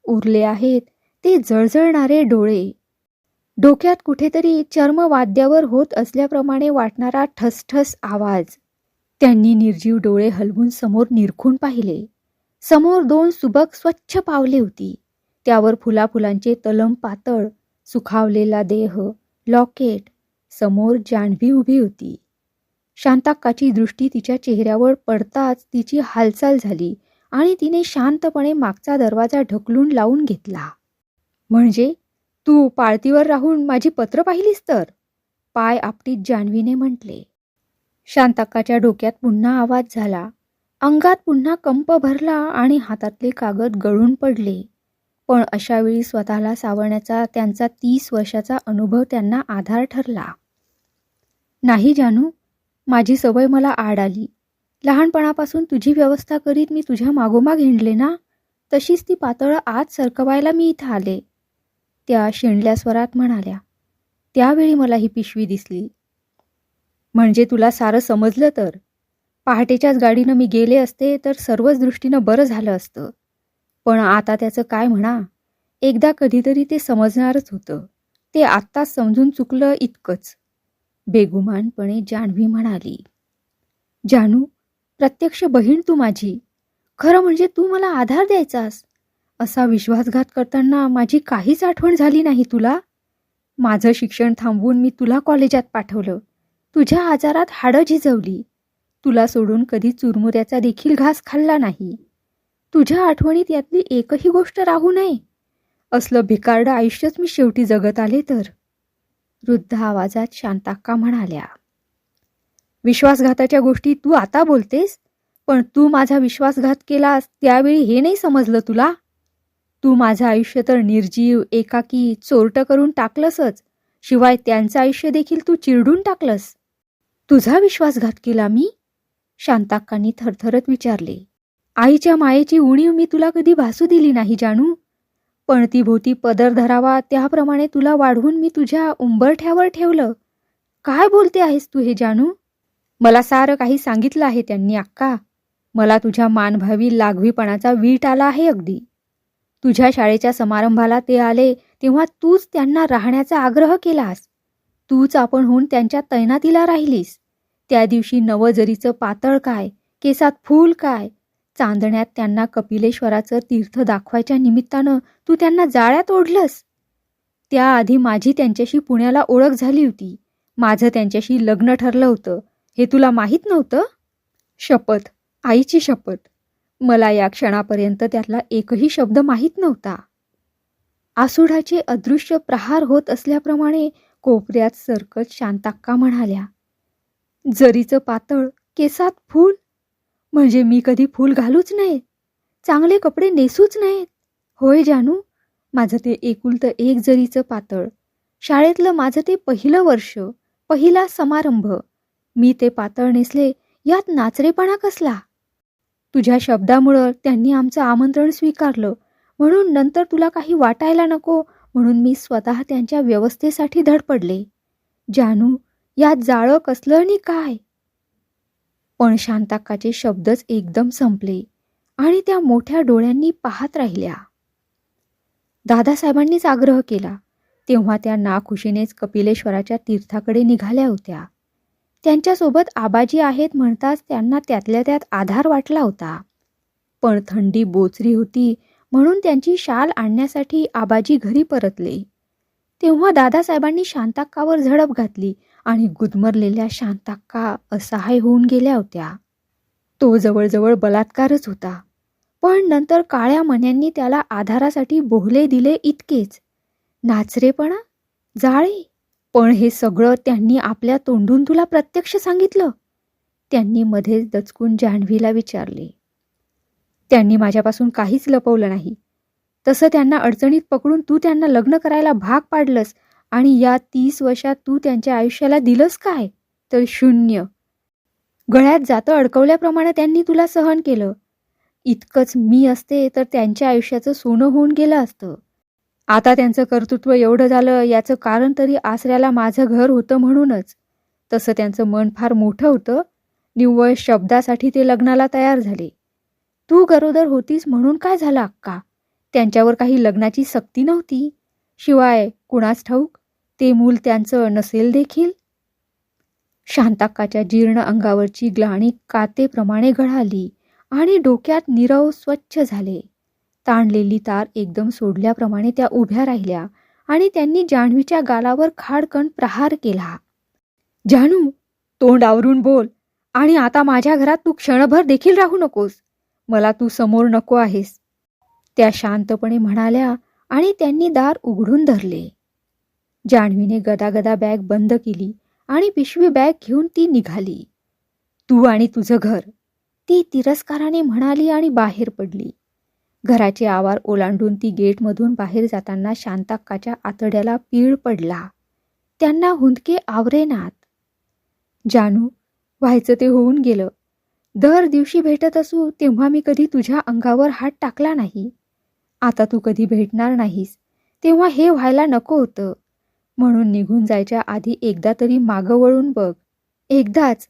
उरले आहेत ते जळजळणारे डोळे. डोक्यात कुठेतरी चर्मवाद्यावर होत असल्याप्रमाणे वाटणारा ठसठस आवाज. त्यांनी निर्जीव डोळे हलवून समोर निरखून पाहिले. समोर 2 सुबक स्वच्छ पावले होती. त्यावर फुलाफुलांचे तलम पातळ, सुखावलेला देह, लॉकेट. समोर जान्हवी उभी होती. शांताक्काची दृष्टी तिच्या चेहऱ्यावर पडताच तिची हालचाल झाली आणि तिने शांतपणे मागचा दरवाजा ढकलून लावून घेतला. म्हणजे तू पाळतीवर राहून माझी पत्र पाहिलीस तर? पाय आपटीत जान्हवीने म्हटले. शांताक्काच्या डोक्यात पुन्हा आवाज झाला. अंगात पुन्हा कंप भरला आणि हातातले कागद गळून पडले. पण अशावेळी स्वतःला सावरण्याचा त्यांचा 30 वर्षाचा अनुभव त्यांना आधार ठरला. नाही जानू, माझी सवय मला आड आली. लहानपणापासून तुझी व्यवस्था करीत मी तुझ्या मागोमाग हिंडले ना, तशीच ती पातळं आत सरकवायला मी इथं आले. त्या शेंडल्या स्वरात म्हणाल्या. त्यावेळी मला ही पिशवी दिसली. म्हणजे तुला सारं समजलं तर? पहाटेच्याच गाडीनं मी गेले असते तर सर्वच दृष्टीनं बरं झालं असतं. पण आता त्याचं काय म्हणा, एकदा कधीतरी ते समजणारच होतं. ते आत्ताच समजून चुकलं इतकंच. बेगुमानपणे जान्हवी म्हणाली. जानू, प्रत्यक्ष बहीण तू माझी. खरं म्हणजे तू मला आधार द्यायचास. असा विश्वासघात करताना माझी काहीच आठवण झाली नाही तुला. माझं शिक्षण थांबवून मी तुला कॉलेजात पाठवलं. तुझ्या आजारात हाडं झिजवली. तुला सोडून कधी चुरमुऱ्याचा देखील घास खाल्ला नाही. तुझ्या आठवणीत यातली एकही गोष्ट राहू नये असलं भिकारडं आयुष्यच मी शेवटी जगत आले तर. वृद्ध आवाजात शांताक्का म्हणाल्या. विश्वासघाताच्या गोष्टी तू आता बोलतेस, पण तू माझा विश्वासघात केलास त्यावेळी हे नाही समजलं तुला? तू माझं आयुष्य तर निर्जीव, एकाकी, चोरटं करून टाकलंसच, शिवाय त्यांचं आयुष्य देखील तू चिरडून टाकलंस. तुझा विश्वासघात केला मी? शांताक्कांनी थरथरत विचारले. आईच्या मायेची उणीव मी तुला कधी भासू दिली नाही जानू, पण ती भोवती पदर धरावा त्याप्रमाणे तुला वाढवून मी तुझ्या उंबरठ्यावर ठेवलं. काय बोलते आहेस तू हे जानू? मला सारं काही सांगितलं आहे त्यांनी अक्का. मला तुझ्या मानभावी लागवीपणाचा वीट आला आहे अगदी. तुझ्या शाळेच्या समारंभाला ते आले तेव्हा तूच त्यांना राहण्याचा आग्रह केलास. तूच आपण होऊन त्यांच्या तैनातीला राहिलीस. त्या दिवशी नवजरीचं पातळ काय, केसात फूल काय, चांदण्यात त्यांना कपिलेश्वराचं तीर्थ दाखवायच्या निमित्तानं तू त्यांना जाळ्यात ओढलंस. त्याआधी माझी त्यांच्याशी पुण्याला ओळख झाली होती. माझं त्यांच्याशी लग्न ठरलं होतं. हे तुला माहीत नव्हतं? शपथ, आईची शपथ, मला या क्षणापर्यंत त्यातला एकही शब्द माहीत नव्हता. आसुडाचे अदृश्य प्रहार होत असल्याप्रमाणे कोपऱ्यात सरकत शांताक्का म्हणाल्या. जरीचं पातळ, केसात फूल, म्हणजे मी कधी फूल घालूच नये, चांगले कपडे नेसूच नाहीत. होय जानू, माझं ते एकुलतं एक जरीचं पातळ, शाळेतलं माझं ते पहिलं वर्ष, पहिला समारंभ, मी ते पातळ नेसले यात नाचरेपणा कसला? तुझ्या शब्दामुळं त्यांनी आमचं आमंत्रण स्वीकारलं म्हणून नंतर तुला काही वाटायला नको म्हणून मी स्वतः त्यांच्या व्यवस्थेसाठी धडपडले. जानू, यात जाळं कसलं आणि काय? पण शांताक्काचे शब्दच एकदम संपले आणि त्या मोठ्या डोळ्यांनी पाहत राहिल्या. दादासाहेबांनीच आग्रह केला तेव्हा त्या नाखुशीनेच कपिलेश्वराच्या तीर्थाकडे निघाल्या होत्या. त्यांच्यासोबत आबाजी आहेत म्हणताच त्यांना त्यातल्या त्यात आधार वाटला होता. पण थंडी बोचरी होती म्हणून त्यांची शाल आणण्यासाठी आबाजी घरी परतले. तेव्हा दादासाहेबांनी शांताक्कावर झडप घातली आणि गुदमरलेल्या शांताक्का असहाय होऊन गेल्या होत्या. तो जवळजवळ बलात्कारच होता. पण नंतर काळ्या मन्यांनी त्याला आधारासाठी बोहले दिले इतकेच. नाचरेपणा, जाळे, पण हे सगळं त्यांनी आपल्या तोंडून तुला प्रत्यक्ष सांगितलं? त्यांनी मध्येच दचकून जान्हवीला विचारले. त्यांनी माझ्यापासून काहीच लपवलं नाही. तसं त्यांना अडचणीत पकडून तू त्यांना लग्न करायला भाग पाडलंस आणि या 30 वर्षात तू त्यांच्या आयुष्याला दिलंस काय? तर शून्य. गळ्यात जातं अडकवल्याप्रमाणे त्यांनी तुला सहन केलं. इतकंच मी असते तर त्यांच्या आयुष्याचं सोनं होऊन गेलं असतं. आता त्यांचं कर्तृत्व एवढं झालं याचं कारण तरी आसऱ्याला माझं घर होतं म्हणूनच. तसं त्यांचं मन फार मोठं होतं. निव्वळ शब्दासाठी ते लग्नाला तयार झाले. तू गरोदर होतीस म्हणून काय झालं अक्का? त्यांच्यावर काही लग्नाची सक्ती नव्हती. शिवाय कुणास ठाऊक ते मूल त्यांचं नसेल देखील. शांताक्काच्या जीर्ण अंगावरची ग्लानी कातेप्रमाणे गळाली आणि डोक्यात नीरव स्वच्छ झाले. ताणलेली तार एकदम सोडल्याप्रमाणे त्या उभ्या राहिल्या आणि त्यांनी जान्हवीच्या गालावर खाडकन प्रहार केला. जानू, तोंड आवरून बोल आणि आता माझ्या घरात तू क्षणभर देखील राहू नकोस. मला तू समोर नको आहेस. त्या शांतपणे म्हणाल्या आणि त्यांनी दार उघडून धरले. जान्हवीने गदागदा बॅग बंद केली आणि पिशवी बॅग घेऊन ती निघाली. तू आणि तुझं घर, ती तिरस्काराने म्हणाली आणि बाहेर पडली. घराचे आवार ओलांडून ती गेटमधून बाहेर जाताना शांताक्काच्या आतड्याला पीळ पडला. त्यांना हुंदके आवरेनात. जानू, व्हायचं ते होऊन गेलं. दर दिवशी भेटत असू तेव्हा मी कधी तुझ्या अंगावर हात टाकला नाही. आता तू कधी भेटणार नाहीस तेव्हा हे व्हायला नको होतं. म्हणून निघून जायच्या आधी एकदा तरी मागं वळून बघ. एकदाच.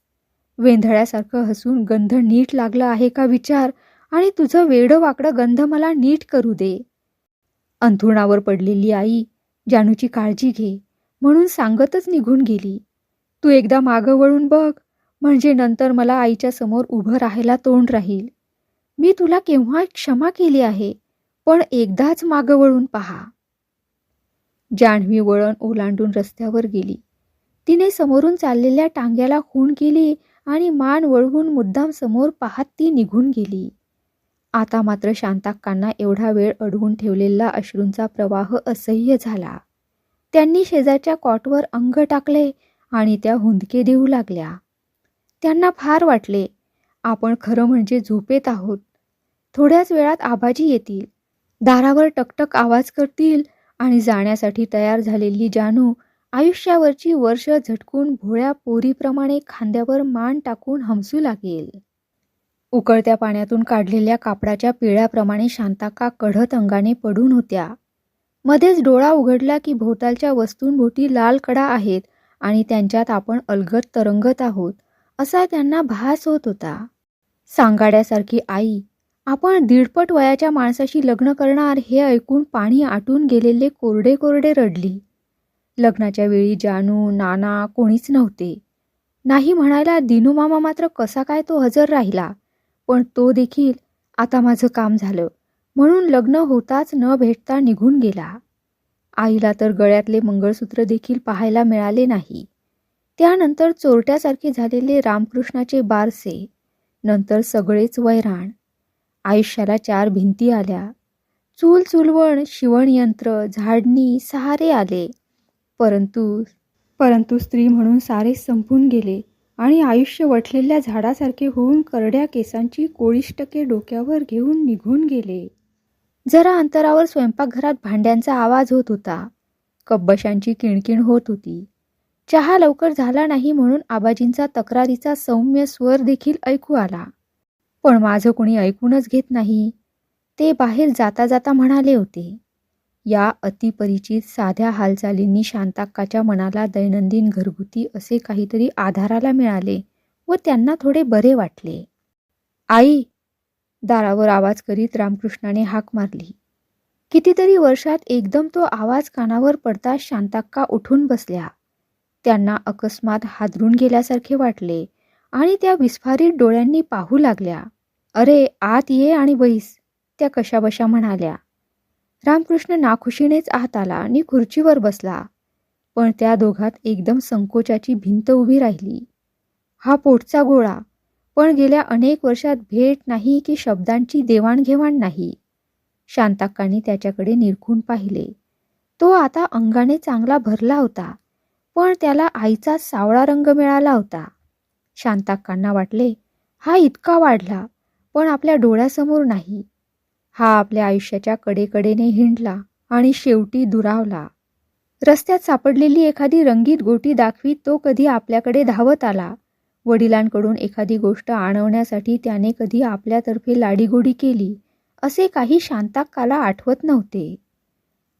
वेंधळ्यासारखं हसून गंध नीट लागलं आहे का विचार आणि तुझं वेडं वाकडं गंध मला नीट करू दे. अंथरुणावर पडलेली आई जानूची काळजी घे म्हणून सांगतच निघून गेली. तू एकदा मागं वळून बघ, म्हणजे नंतर मला आईच्या समोर उभं राहायला तोंड राहील. मी तुला केव्हा क्षमा केली आहे, पण एकदाच मागं वळून पहा. जान्हवी वळण ओलांडून रस्त्यावर गेली. तिने समोरून चाललेल्या टांग्याला खूण केली आणि मान वळवून मुद्दाम समोर पाहत ती निघून गेली. आता मात्र शांताक्कांना एवढा वेळ अडवून ठेवलेला अश्रूंचा प्रवाह असह्य झाला. त्यांनी शेजारच्या कॉटवर अंग टाकले आणि त्या हुंदके देऊ लागल्या. त्यांना फार वाटले, आपण खरं म्हणजे झोपेत आहोत. थोड्याच वेळात आबाजी येतील, दारावर टकटक आवाज करतील आणि जाण्यासाठी तयार झालेली जानू आयुष्यावरची वर्ष झटकून भोळ्या पोरीप्रमाणे खांद्यावर मान टाकून हमसू लागेल. उकळत्या पाण्यातून काढलेल्या कापडाच्या पिळ्याप्रमाणे शांताक्का कढत अंगाने पडून होत्या. मध्येच डोळा उघडला की भोवतालच्या वस्तूंभोवती लाल कडा आहेत आणि त्यांच्यात आपण अलगद तरंगत आहोत असा त्यांना भास होत होता. सांगाड्यासारखी आई आपण दीडपट वयाच्या माणसाशी लग्न करणार हे ऐकून पाणी आटून गेलेले कोरडे कोरडे रडली. लग्नाच्या वेळी जानू, नाना कोणीच नव्हते. नाही म्हणायला दिनूमामा मात्र कसा काय तो हजर राहिला, पण तो देखील आता माझं काम झालं म्हणून लग्न होताच न भेटता निघून गेला. आईला तर गळ्यातले मंगळसूत्र देखील पाहायला मिळाले नाही. त्यानंतर चोरट्यासारखे झालेले रामकृष्णाचे बारसे, नंतर सगळेच वैराण. आयुष्याला 4 भिंती आल्या. चूल चुलवण, शिवणयंत्र, झाडणी सहारे आले. परंतु स्त्री म्हणून सारे संपून गेले आणि आयुष्य वठलेल्या झाडासारखे होऊन करड्या केसांची कोळिष्टके डोक्यावर घेऊन निघून गेले. जरा अंतरावर स्वयंपाकघरात भांड्यांचा आवाज होत होता. कब्बशांची किणकिण होत होती. चहा लवकर झाला नाही म्हणून आबाजींचा तक्रारीचा सौम्य स्वर देखील ऐकू आला. पण माझं कुणी ऐकूनच घेत नाही, ते बाहेर जाता जाता म्हणाले होते. या अतिपरिचित साध्या हालचालींनी शांताक्काच्या मनाला दैनंदिन घरगुती असे काहीतरी आधाराला मिळाले व त्यांना थोडे बरे वाटले. आई, दारावर आवाज करीत रामकृष्णाने हाक मारली. कितीतरी वर्षात एकदम तो आवाज कानावर पडताच शांताक्का उठून बसल्या. त्यांना अकस्मात हादरून गेल्यासारखे वाटले आणि त्या विस्फारित डोळ्यांनी पाहू लागल्या. अरे आत ये आणि बैस, त्या कशाबशा म्हणाल्या. रामकृष्ण नाखुशीनेच आत आला आणि खुर्चीवर बसला. पण त्या दोघात एकदम संकोचाची भिंत उभी राहिली. हा पोटचा गोळा, पण गेल्या अनेक वर्षात भेट नाही की शब्दांची देवाणघेवाण नाही. शांताक्कांनी त्याच्याकडे निरखून पाहिले. तो आता अंगाने चांगला भरला होता, पण त्याला आईचा सावळा रंग मिळाला होता. शांताक्कांना वाटले, हा इतका वाढला पण आपल्या डोळ्यासमोर नाही. हा आपल्या आयुष्याच्या कडेकडेने हिंडला आणि शेवटी दुरावला. रस्त्यात सापडलेली एखादी रंगीत गोटी दाखवीत तो कधी आपल्याकडे धावत आला. वडिलांकडून एखादी गोष्ट आणवण्यासाठी त्याने कधी आपल्यातर्फे लाडीगोडी केली, असे काही शांताक्काला आठवत नव्हते.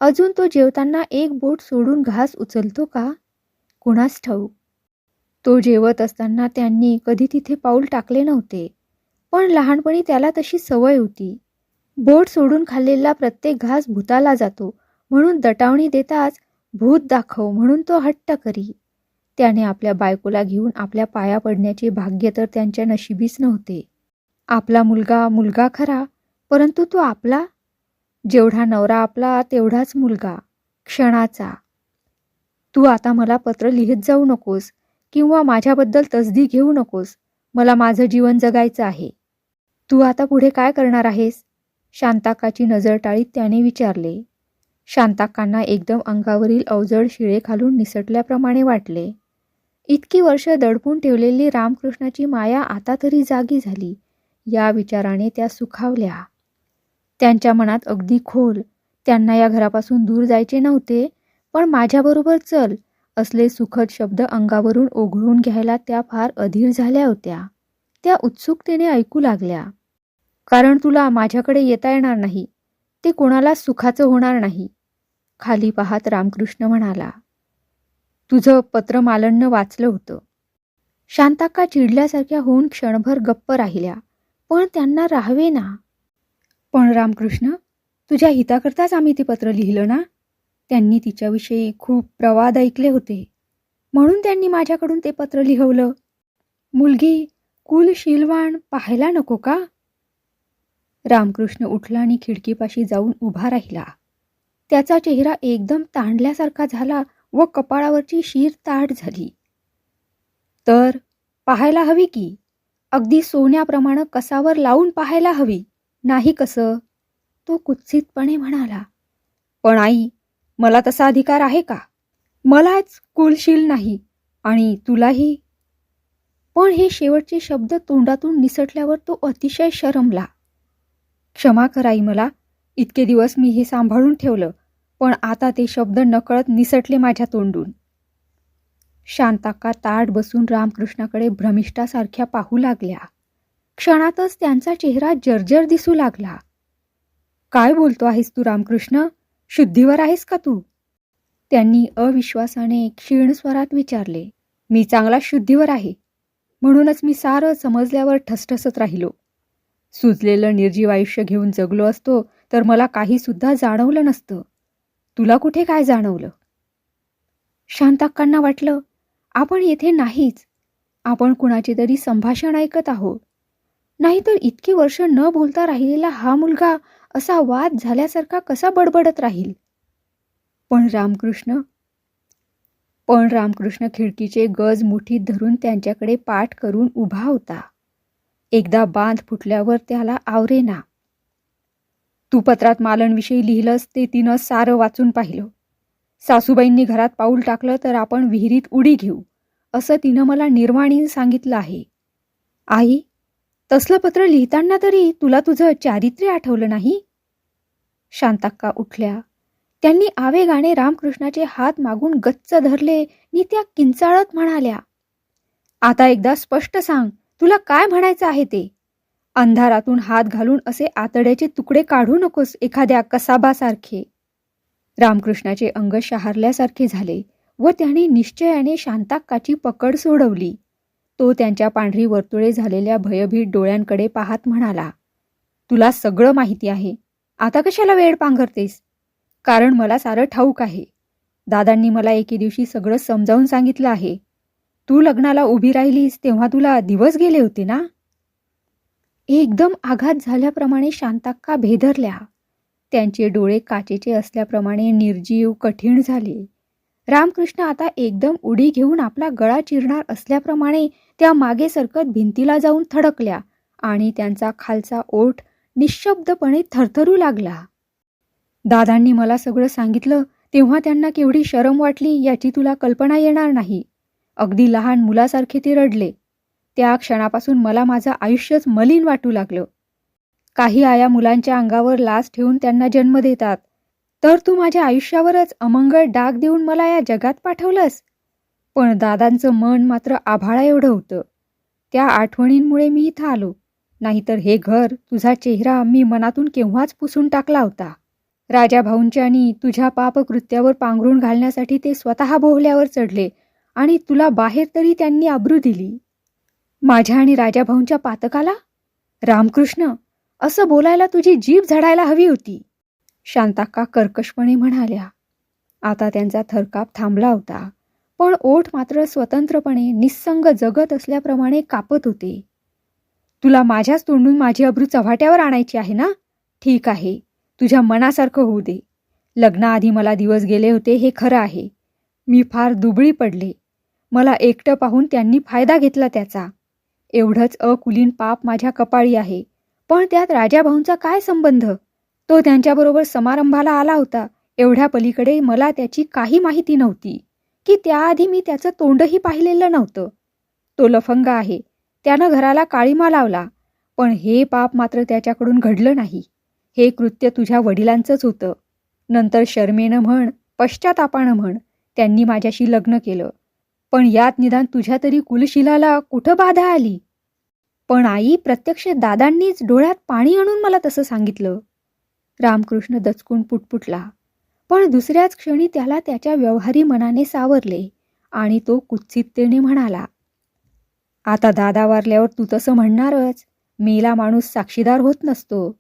अजून तो जेवताना एक बोट सोडून घास उचलतो का? कुणास ठाऊक. तो जेवत असताना त्यांनी कधी तिथे पाऊल टाकले नव्हते, पण लहानपणी त्याला तशी सवय होती. बोट सोडून खाल्लेला प्रत्येक घास भूताला जातो म्हणून दटावणी देताच भूत दाखव म्हणून तो हट्ट करी. त्याने आपल्या बायकोला घेऊन आपल्या पाया पडण्याचे भाग्य तर त्यांच्या नशिबीच नव्हते. आपला मुलगा मुलगा खरा, परंतु तो आपला. जेवढा नवरा आपला तेवढाच मुलगा, क्षणाचा. तू आता मला पत्र लिहित जाऊ नकोस किंवा माझ्याबद्दल तसदी घेऊ नकोस. मला माझं जीवन जगायचं आहे. तू आता पुढे काय करणार आहेस? शांताक्काची नजर टाळीत त्याने विचारले. शांताक्कांना एकदम अंगावरील अवजड शिळे खालून निसटल्याप्रमाणे वाटले. इतकी वर्ष दडपून ठेवलेली रामकृष्णाची माया आता तरी जागी झाली, या विचाराने त्या सुखावल्या. त्यांच्या मनात अगदी खोल, त्यांना या घरापासून दूर जायचे नव्हते, पण माझ्याबरोबर चल असले सुखद शब्द अंगावरून ओघळून घ्यायला त्या फार अधीर झाल्या होत्या. त्या उत्सुकतेने ऐकू लागल्या. कारण तुला माझ्याकडे येता येणार नाही, ते कोणाला सुखाचं होणार नाही. खाली पाहत रामकृष्ण म्हणाला. तुझं पत्र मालननं वाचलं होतं. शांताक्का चिडल्यासारख्या होऊन क्षणभर गप्प राहिल्या, पण त्यांना राहावे ना. पण रामकृष्ण, तुझ्या हिताकरताच आम्ही ते पत्र लिहिलं ना. त्यांनी तिच्याविषयी खूप प्रवाद ऐकले होते, म्हणून त्यांनी माझ्याकडून ते पत्र लिहवलं. मुलगी कुलशीलवान पाहायला नको का? रामकृष्ण उठला आणि खिडकीपाशी जाऊन उभा राहिला. त्याचा चेहरा एकदम ताणल्यासारखा झाला व कपाळावरची शीर ताठ झाली. तर पाहायला हवी की, अगदी सोन्याप्रमाणे कसावर लावून पाहायला हवी, नाही कसं? तो कुत्सितपणे म्हणाला. पण आई, मला तसा अधिकार आहे का? मलाच कुलशील नाही आणि तुलाही. पण हे शेवटचे शब्द तोंडातून निसटल्यावर तो अतिशय शरमला. क्षमा कर आई, मला इतके दिवस मी हे सांभाळून ठेवलं, पण आता ते शब्द नकळत निसटले माझ्या तोंडून. शांताक्का ताठ बसून रामकृष्णाकडे भ्रमिष्ठासारख्या पाहू लागल्या. क्षणातच त्यांचा चेहरा जर्जर दिसू लागला. काय बोलतो आहेस तू रामकृष्ण? शुद्धीवर आहेस का तू? त्यांनी अविश्वासाने क्षीण स्वरात विचारले. मी चांगला शुद्धीवर आहे, म्हणूनच मी सारं समजल्यावर ठसठसत राहिलो. सुजलेलं निर्जीव आयुष्य घेऊन जगलो असतो तर मला काही सुद्धा जाणवलं नसतं. तुला कुठे काय जाणवलं? शांताक्कांना वाटलं, आपण येथे नाहीच, आपण कुणाचे तरी संभाषण ऐकत आहोत. नाहीतर इतकी वर्ष न बोलता राहिलेला हा मुलगा असा वाद झाल्यासारखा कसा बडबडत राहील? पण रामकृष्ण खिडकीचे गज मुठीत धरून त्यांच्याकडे पाठ करून उभा होता. एकदा बांध फुटल्यावर त्याला आवरेना. तू पत्रात मालनविषयी लिहिलंस ते तिनं सारं वाचून पाहिलं. सासूबाईंनी घरात पाऊल टाकलं तर आपण विहिरीत उडी घेऊ, असं तिनं मला निर्वाणीने सांगितलं आहे. आई, तसलं पत्र लिहिताना तरी तुला तुझं चारित्र्य आठवलं नाही? शांताक्का उठल्या. त्यांनी आवेगाने रामकृष्णाचे हात मागून गच्च धरले नि त्या किंचाळत म्हणाल्या. आता एकदा स्पष्ट सांग, तुला काय म्हणायचं आहे ते? अंधारातून हात घालून असे आतड्याचे तुकडे काढू नकोस एखाद्या कसाबासारखे. रामकृष्णाचे अंग शहारल्यासारखे झाले व त्याने निश्चयाने शांताक्काची पकड सोडवली. तो त्यांच्या पांढरी वर्तुळे झालेल्या भयभीत डोळ्यांकडे पाहत म्हणाला. तुला सगळं माहिती आहे, आता कशाला वेळ पांघरतेस? कारण मला सारं ठाऊक आहे. दादांनी मला एके दिवशी सगळं समजावून सांगितलं आहे. तू लग्नाला उभी राहिलीस तेव्हा तुला दिवस गेले होते ना? एकदम आघात झाल्याप्रमाणे शांताक्का भेदरल्या. त्यांचे डोळे काचेचे असल्याप्रमाणे निर्जीव कठीण झाले. रामकृष्ण आता एकदम उडी घेऊन आपला गळा चिरणार असल्याप्रमाणे त्या मागे सरकत भिंतीला जाऊन थडकल्या आणि त्यांचा खालचा ओठ निशब्दपणे थरथरू लागला. दादांनी मला सगळं सांगितलं तेव्हा त्यांना केवढी शरम वाटली याची तुला कल्पना येणार नाही. अगदी लहान मुलासारखे ते रडले. त्या क्षणापासून मला माझं आयुष्यच मलिन वाटू लागलं. काही आया मुलांच्या अंगावर लाज ठेवून त्यांना जन्म देतात, तर तू माझ्या आयुष्यावरच अमंगळ डाग देऊन मला या जगात पाठवलंस. पण दादांचं मन मात्र आभाळा एवढं होतं. त्या आठवणींमुळे मी इथं आलो, नाहीतर हे घर, तुझा चेहरा मी मनातून केव्हाच पुसून टाकला होता. राजा भाऊंच्या आणि तुझ्या पापकृत्यावर पांघरून घालण्यासाठी ते स्वतः बोहल्यावर चढले आणि तुला बाहेर तरी त्यांनी अब्रू दिली. माझ्या आणि राजा भाऊंच्या पातकाला? रामकृष्ण, असं बोलायला तुझी जीभ झडायला हवी होती, शांताक्का कर्कशपणे म्हणाल्या. आता त्यांचा थरकाप थांबला होता, पण ओठ मात्र स्वतंत्रपणे निस्संग जगत असल्याप्रमाणे कापत होते. तुला माझ्याच तोंडून माझी अब्रू चव्हाट्यावर आणायची आहे ना? ठीक आहे, तुझ्या मनासारखं होऊ दे. लग्नाआधी मला दिवस गेले होते हे खरं आहे. मी फार दुबळी पडले. मला एकटं पाहून त्यांनी फायदा घेतला त्याचा. एवढंच अकुलीन पाप माझ्या कपाळी आहे. पण त्यात राजाभाऊंचा काय संबंध? तो त्यांच्याबरोबर समारंभाला आला होता. एवढ्या पलीकडे मला त्याची काही माहिती नव्हती की त्याआधी मी त्याचं तोंडही पाहिलेलं नव्हतं. तो लफंगा आहे. त्यानं घराला काळीमा लावला. पण हे पाप मात्र त्याच्याकडून घडलं नाही. हे कृत्य तुझ्या वडिलांचंच होतं. नंतर शर्मेनं म्हण, पश्चातापानं म्हण, त्यांनी माझ्याशी लग्न केलं. पण यात निदान तुझ्या तरी कुलशिलाला कुठं बाधा आली? पण आई, प्रत्यक्ष दादांनीच डोळ्यात पाणी आणून मला तसं सांगितलं. रामकृष्ण दचकून पुटपुटला. पण दुसऱ्याच क्षणी त्याला त्याच्या व्यवहारी मनाने सावरले आणि तो कुत्सिततेने म्हणाला, आता दादा वारल्यावर तू तसं म्हणणारच. मेला माणूस साक्षीदार होत नसतो.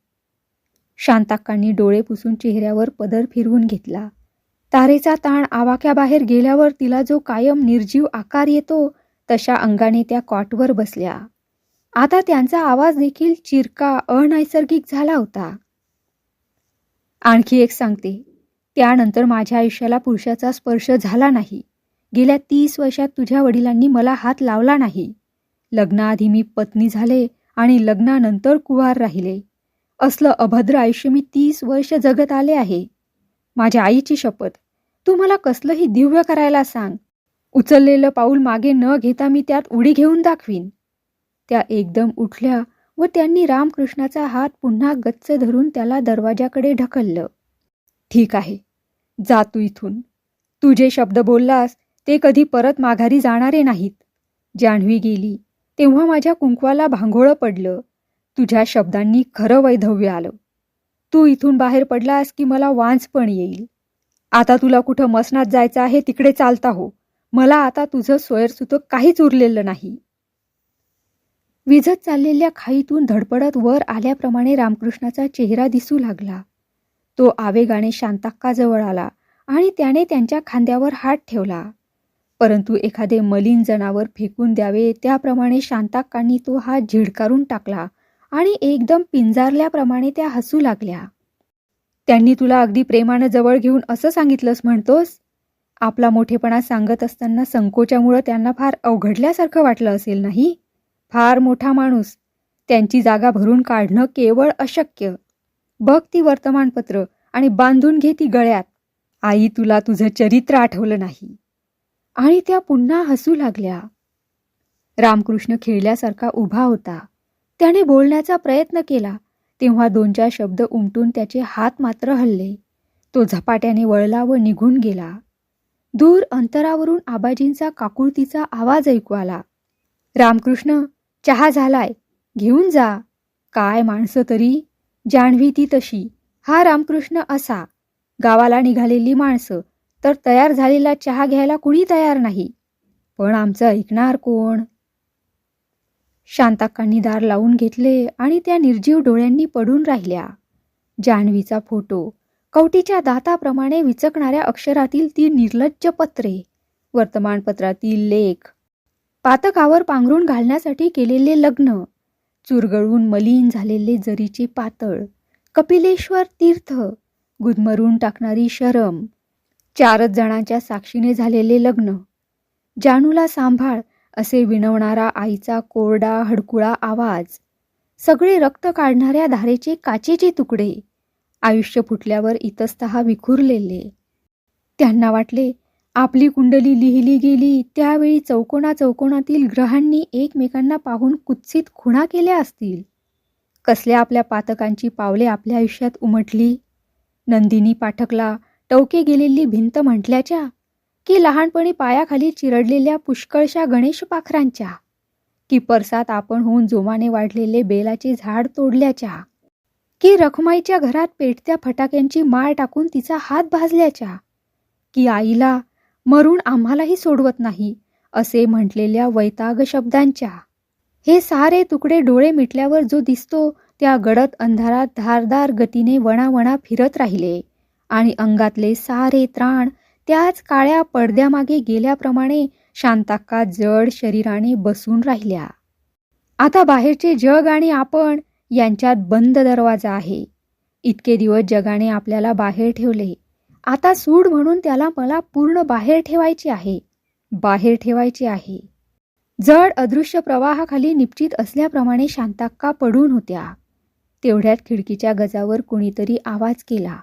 शांताक्कांनी डोळे पुसून चेहऱ्यावर पदर फिरवून घेतला. तारेचा ताण आवाक्याबाहेर गेल्यावर तिला जो कायम निर्जीव आकार येतो, तशा अंगाने त्या कॉटवर बसल्या. आता त्यांचा आवाज देखील चिरका, अनैसर्गिक झाला होता. आणखी एक सांगते, त्यानंतर माझ्या आयुष्याला पुरुषाचा स्पर्श झाला नाही. गेल्या 30 वर्षात तुझ्या वडिलांनी मला हात लावला नाही. लग्नाआधी मी पत्नी झाले आणि लग्नानंतर कुवार राहिले. असलं अभद्र आयुष्य मी 30 वर्ष जगत आले आहे. माझ्या आईची शपथ, तू मला कसलंही दिव्य करायला सांग. उचललेलं पाऊल मागे न घेता मी त्यात उडी घेऊन दाखवीन. त्या एकदम उठल्या व त्यांनी रामकृष्णाचा हात पुन्हा गच्च धरून त्याला दरवाजाकडे ढकललं. ठीक आहे, जा तू इथून. तू जे शब्द बोललास ते कधी परत माघारी जाणारे नाहीत. जान्हवी गेली तेव्हा माझ्या कुंकवाला भांगोळं पडलं. तुझ्या शब्दांनी खरं वैधव्य आलं. तू इथून बाहेर पडलास की मला वांझपण येईल. आता तुला कुठं मसनात जायचं आहे तिकडे चालता हो. मला आता तुझं सोयरसुतक काहीच उरलेलं नाही. विझत चाललेल्या खाईतून धडपडत वर आल्याप्रमाणे रामकृष्णाचा चेहरा दिसू लागला. तो आवेगाने शांताक्काजवळ आला आणि त्याने त्यांच्या खांद्यावर हात ठेवला. परंतु एखादे मलिन जनावर फेकून द्यावे त्याप्रमाणे शांताक्कांनी तो हात झिडकारून टाकला आणि एकदम पिंजारल्याप्रमाणे त्या हसू लागल्या. त्यांनी तुला अगदी प्रेमानं जवळ घेऊन असं सांगितलंस म्हणतोस? आपला मोठेपणा सांगत असताना संकोचामुळं त्यांना फार अवघडल्यासारखं वाटलं असेल नाही? फार मोठा माणूस, त्यांची जागा भरून काढणं केवळ अशक्य. बघ ती वर्तमानपत्र आणि बांधून घे ती गळ्यात. आई, तुला तुझं चरित्र आठवलं नाही. आणि त्या पुन्हा हसू लागल्या. रामकृष्ण खेळल्यासारखा उभा होता. त्याने बोलण्याचा प्रयत्न केला तेव्हा 2-4 शब्द उमटून त्याचे हात मात्र हलले. तो झपाट्याने वळला व निघून गेला. दूर अंतरावरून आबाजींचा काकुळतीचा आवाज ऐकू आला. रामकृष्ण, चहा झालाय, घेऊन जा. काय माणसं तरी. जान्हवी ती तशी, हा रामकृष्ण असा. गावाला निघालेली माणसं तर तयार झालेला चहा घ्यायला कुणी तयार नाही. पण आमचं ऐकणार कोण? शांताक्कांनी दार लावून घेतले आणि त्या निर्जीव डोळ्यांनी पडून राहिल्या. जान्हवीचा फोटो, कवटीच्या दाताप्रमाणे विचकणाऱ्या अक्षरातील ती निर्लज्ज पत्रे, वर्तमानपत्रातील लेख, पातकावर पांघरून घालण्यासाठी केलेले लग्न, चुरगळून मलिन झालेले जरीचे पातळ, कपिलेश्वर तीर्थ, गुदमरून टाकणारी शरम, 4 जणांच्या साक्षीने झालेले लग्न, जानूला सांभाळ असे विनवणारा आईचा कोरडा हडकुळा आवाज, सगळे रक्त काढणाऱ्या धारेचे काचेचे तुकडे, आयुष्य फुटल्यावर इतस्तः विखुरलेले. त्यांना वाटले आपली कुंडली लिहिली गेली त्यावेळी चौकोनातील ग्रहांनी एकमेकांना पाहून कुत्सित खुणा केल्या असतील. कसल्या आपल्या पातकांची पावले आपल्या आयुष्यात उमटली. नंदिनी पाठकला टवके गेलेली भिंत म्हटल्याच्या, की लहानपणी पायाखाली चिरडलेल्या पुष्कळशा गणेश पाखरांच्या, की परसात आपण होऊन जोमाने वाढलेले बेलाचे झाड तोडल्याच्या, की रखमाईच्या घरात पेटत्या फटाक्यांची माळ टाकून तिचा हात भाजल्याच्या, की आईला मरून आम्हालाही सोडवत नाही असे म्हटलेल्या वैताग शब्दांच्या. हे सारे तुकडे डोळे मिटल्यावर जो दिसतो त्या गडद अंधारात धारदार गतीने वणावणा फिरत राहिले आणि अंगातले सारे त्राण त्याच काळ्या पडद्यामागे गेल्याप्रमाणे शांताक्का जड शरीराने बसून राहिल्या. आता बाहेरचे जग आणि आपण यांच्यात बंद दरवाजा आहे. इतके दिवस जगाने आपल्याला बाहेर ठेवले, आता सूड म्हणून त्याला मला पूर्ण बाहेर ठेवायचे आहे, बाहेर ठेवायचे आहे. जड अदृश्य प्रवाहाखाली निपचित असल्याप्रमाणे शांताक्का पडून होत्या. तेवढ्यात खिडकीच्या गजावर कुणीतरी आवाज केला.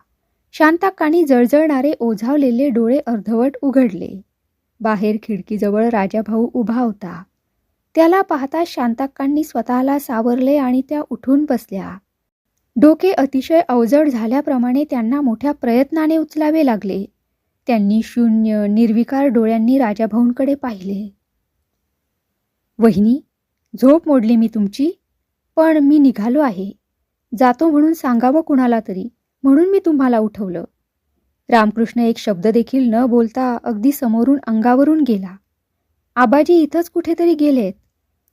शांताक्कानी जळजळणारे ओझावलेले डोळे अर्धवट उघडले. बाहेर खिडकीजवळ राजाभाऊ उभा होता. त्याला पाहता शांताक्कांनी स्वतःला सावरले आणि त्या उठून बसल्या. डोके अतिशय अवजड झाल्याप्रमाणे त्यांना मोठ्या प्रयत्नाने उचलावे लागले. त्यांनी शून्य निर्विकार डोळ्यांनी राजाभाऊंकडे पाहिले. वहिनी, झोप मोडली मी तुमची, पण मी निघालो आहे. जातो म्हणून सांगावं कुणाला तरी, म्हणून मी तुम्हाला उठवलं. रामकृष्ण एक शब्द देखील न बोलता अगदी समोरून अंगावरून गेला. आबाजी इथंच कुठेतरी गेलेत.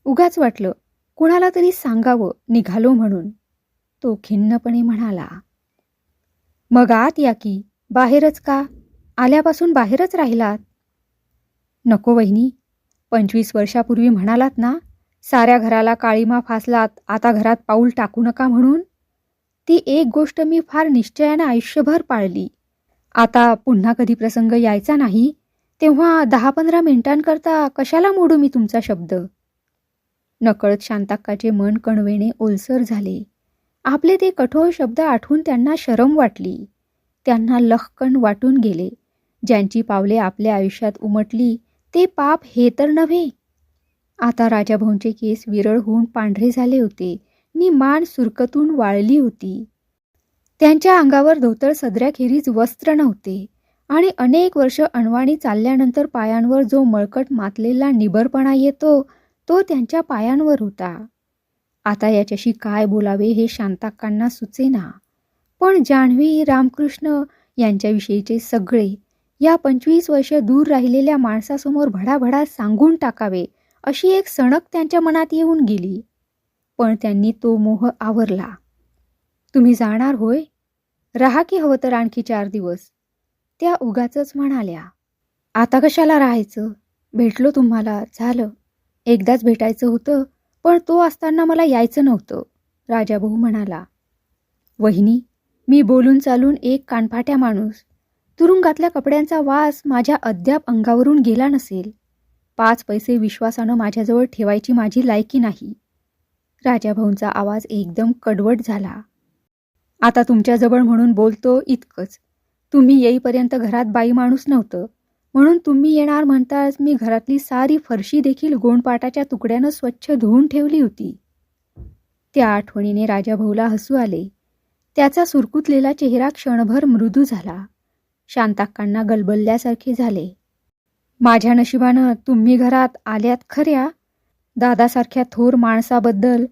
उगाच वाटलं कुणाला तरी सांगावं निघालो म्हणून. तो खिन्नपणे म्हणाला. मग आत या की, बाहेरच का? आल्यापासून बाहेरच राहिलात. नको वहिनी, 25 वर्षापूर्वी म्हणालात ना, साऱ्या घराला काळीमा फासलात, आता घरात पाऊल टाकू नका म्हणून. ती एक गोष्ट मी फार निश्चयानं आयुष्यभर पाळली. आता पुन्हा कधी प्रसंग यायचा नाही, तेव्हा 10-15 मिनिटांकरता कशाला मोडू मी तुमचा शब्द. नकळत शांताक्काचे मन कणवेने ओलसर झाले. आपले ते कठोर शब्द आठवून त्यांना शरम वाटली. त्यांना लखकण वाटून गेले. ज्यांची पावले आपल्या आयुष्यात उमटली ते पाप हे तर नव्हे. आता राजाभाऊंचे केस विरळ होऊन पांढरे झाले होते नि मान सुरकतून वाळली होती. त्यांच्या अंगावर धोतर सदऱ्याखेरीज वस्त्र नव्हते आणि अनेक वर्ष अणवाणी चालल्यानंतर पायांवर जो मळकट मातलेला निबरपणा येतो तो त्यांच्या पायांवर होता. आता याच्याशी काय बोलावे हे शांताक्कांना सुचेना. पण जान्हवी, रामकृष्ण यांच्याविषयीचे सगळे या 25 वर्ष दूर राहिलेल्या माणसासमोर भडाभडा सांगून टाकावे अशी एक सणक त्यांच्या मनात येऊन गेली. पण त्यांनी तो मोह आवरला. तुम्ही जाणार होय? राहा की हवं तर आणखी 4 दिवस, त्या उगाचच म्हणाल्या. आता कशाला राहायचं? भेटलो तुम्हाला, झालं. एकदाच भेटायचं होतं, पण तो असताना मला यायचं नव्हतं, राजाभाऊ म्हणाला. वहिनी, मी बोलून चालून एक कानफाट्या माणूस. तुरुंगातल्या कपड्यांचा वास माझ्या अद्याप अंगावरून गेला नसेल. 5 पैसे विश्वासानं माझ्याजवळ ठेवायची माझी लायकी नाही. राजाभाऊंचा आवाज एकदम कडवट झाला. आता तुमच्याजवळ म्हणून बोलतो इतकंच. तुम्ही येईपर्यंत घरात बाई माणूस नव्हतं, म्हणून तुम्ही येणार म्हणताच मी घरातली सारी फरशी देखील गोंडपाटाच्या तुकड्यानं स्वच्छ धुवून ठेवली होती. त्या आठवणीने राजाभाऊला हसू आले. त्याचा सुरकुतलेला चेहरा क्षणभर मृदू झाला. शांताक्कांना गलबलल्यासारखे झाले. माझ्या नशिबानं तुम्ही घरात आल्यात खऱ्या. दादासारख्या थोर माणसाबद्दल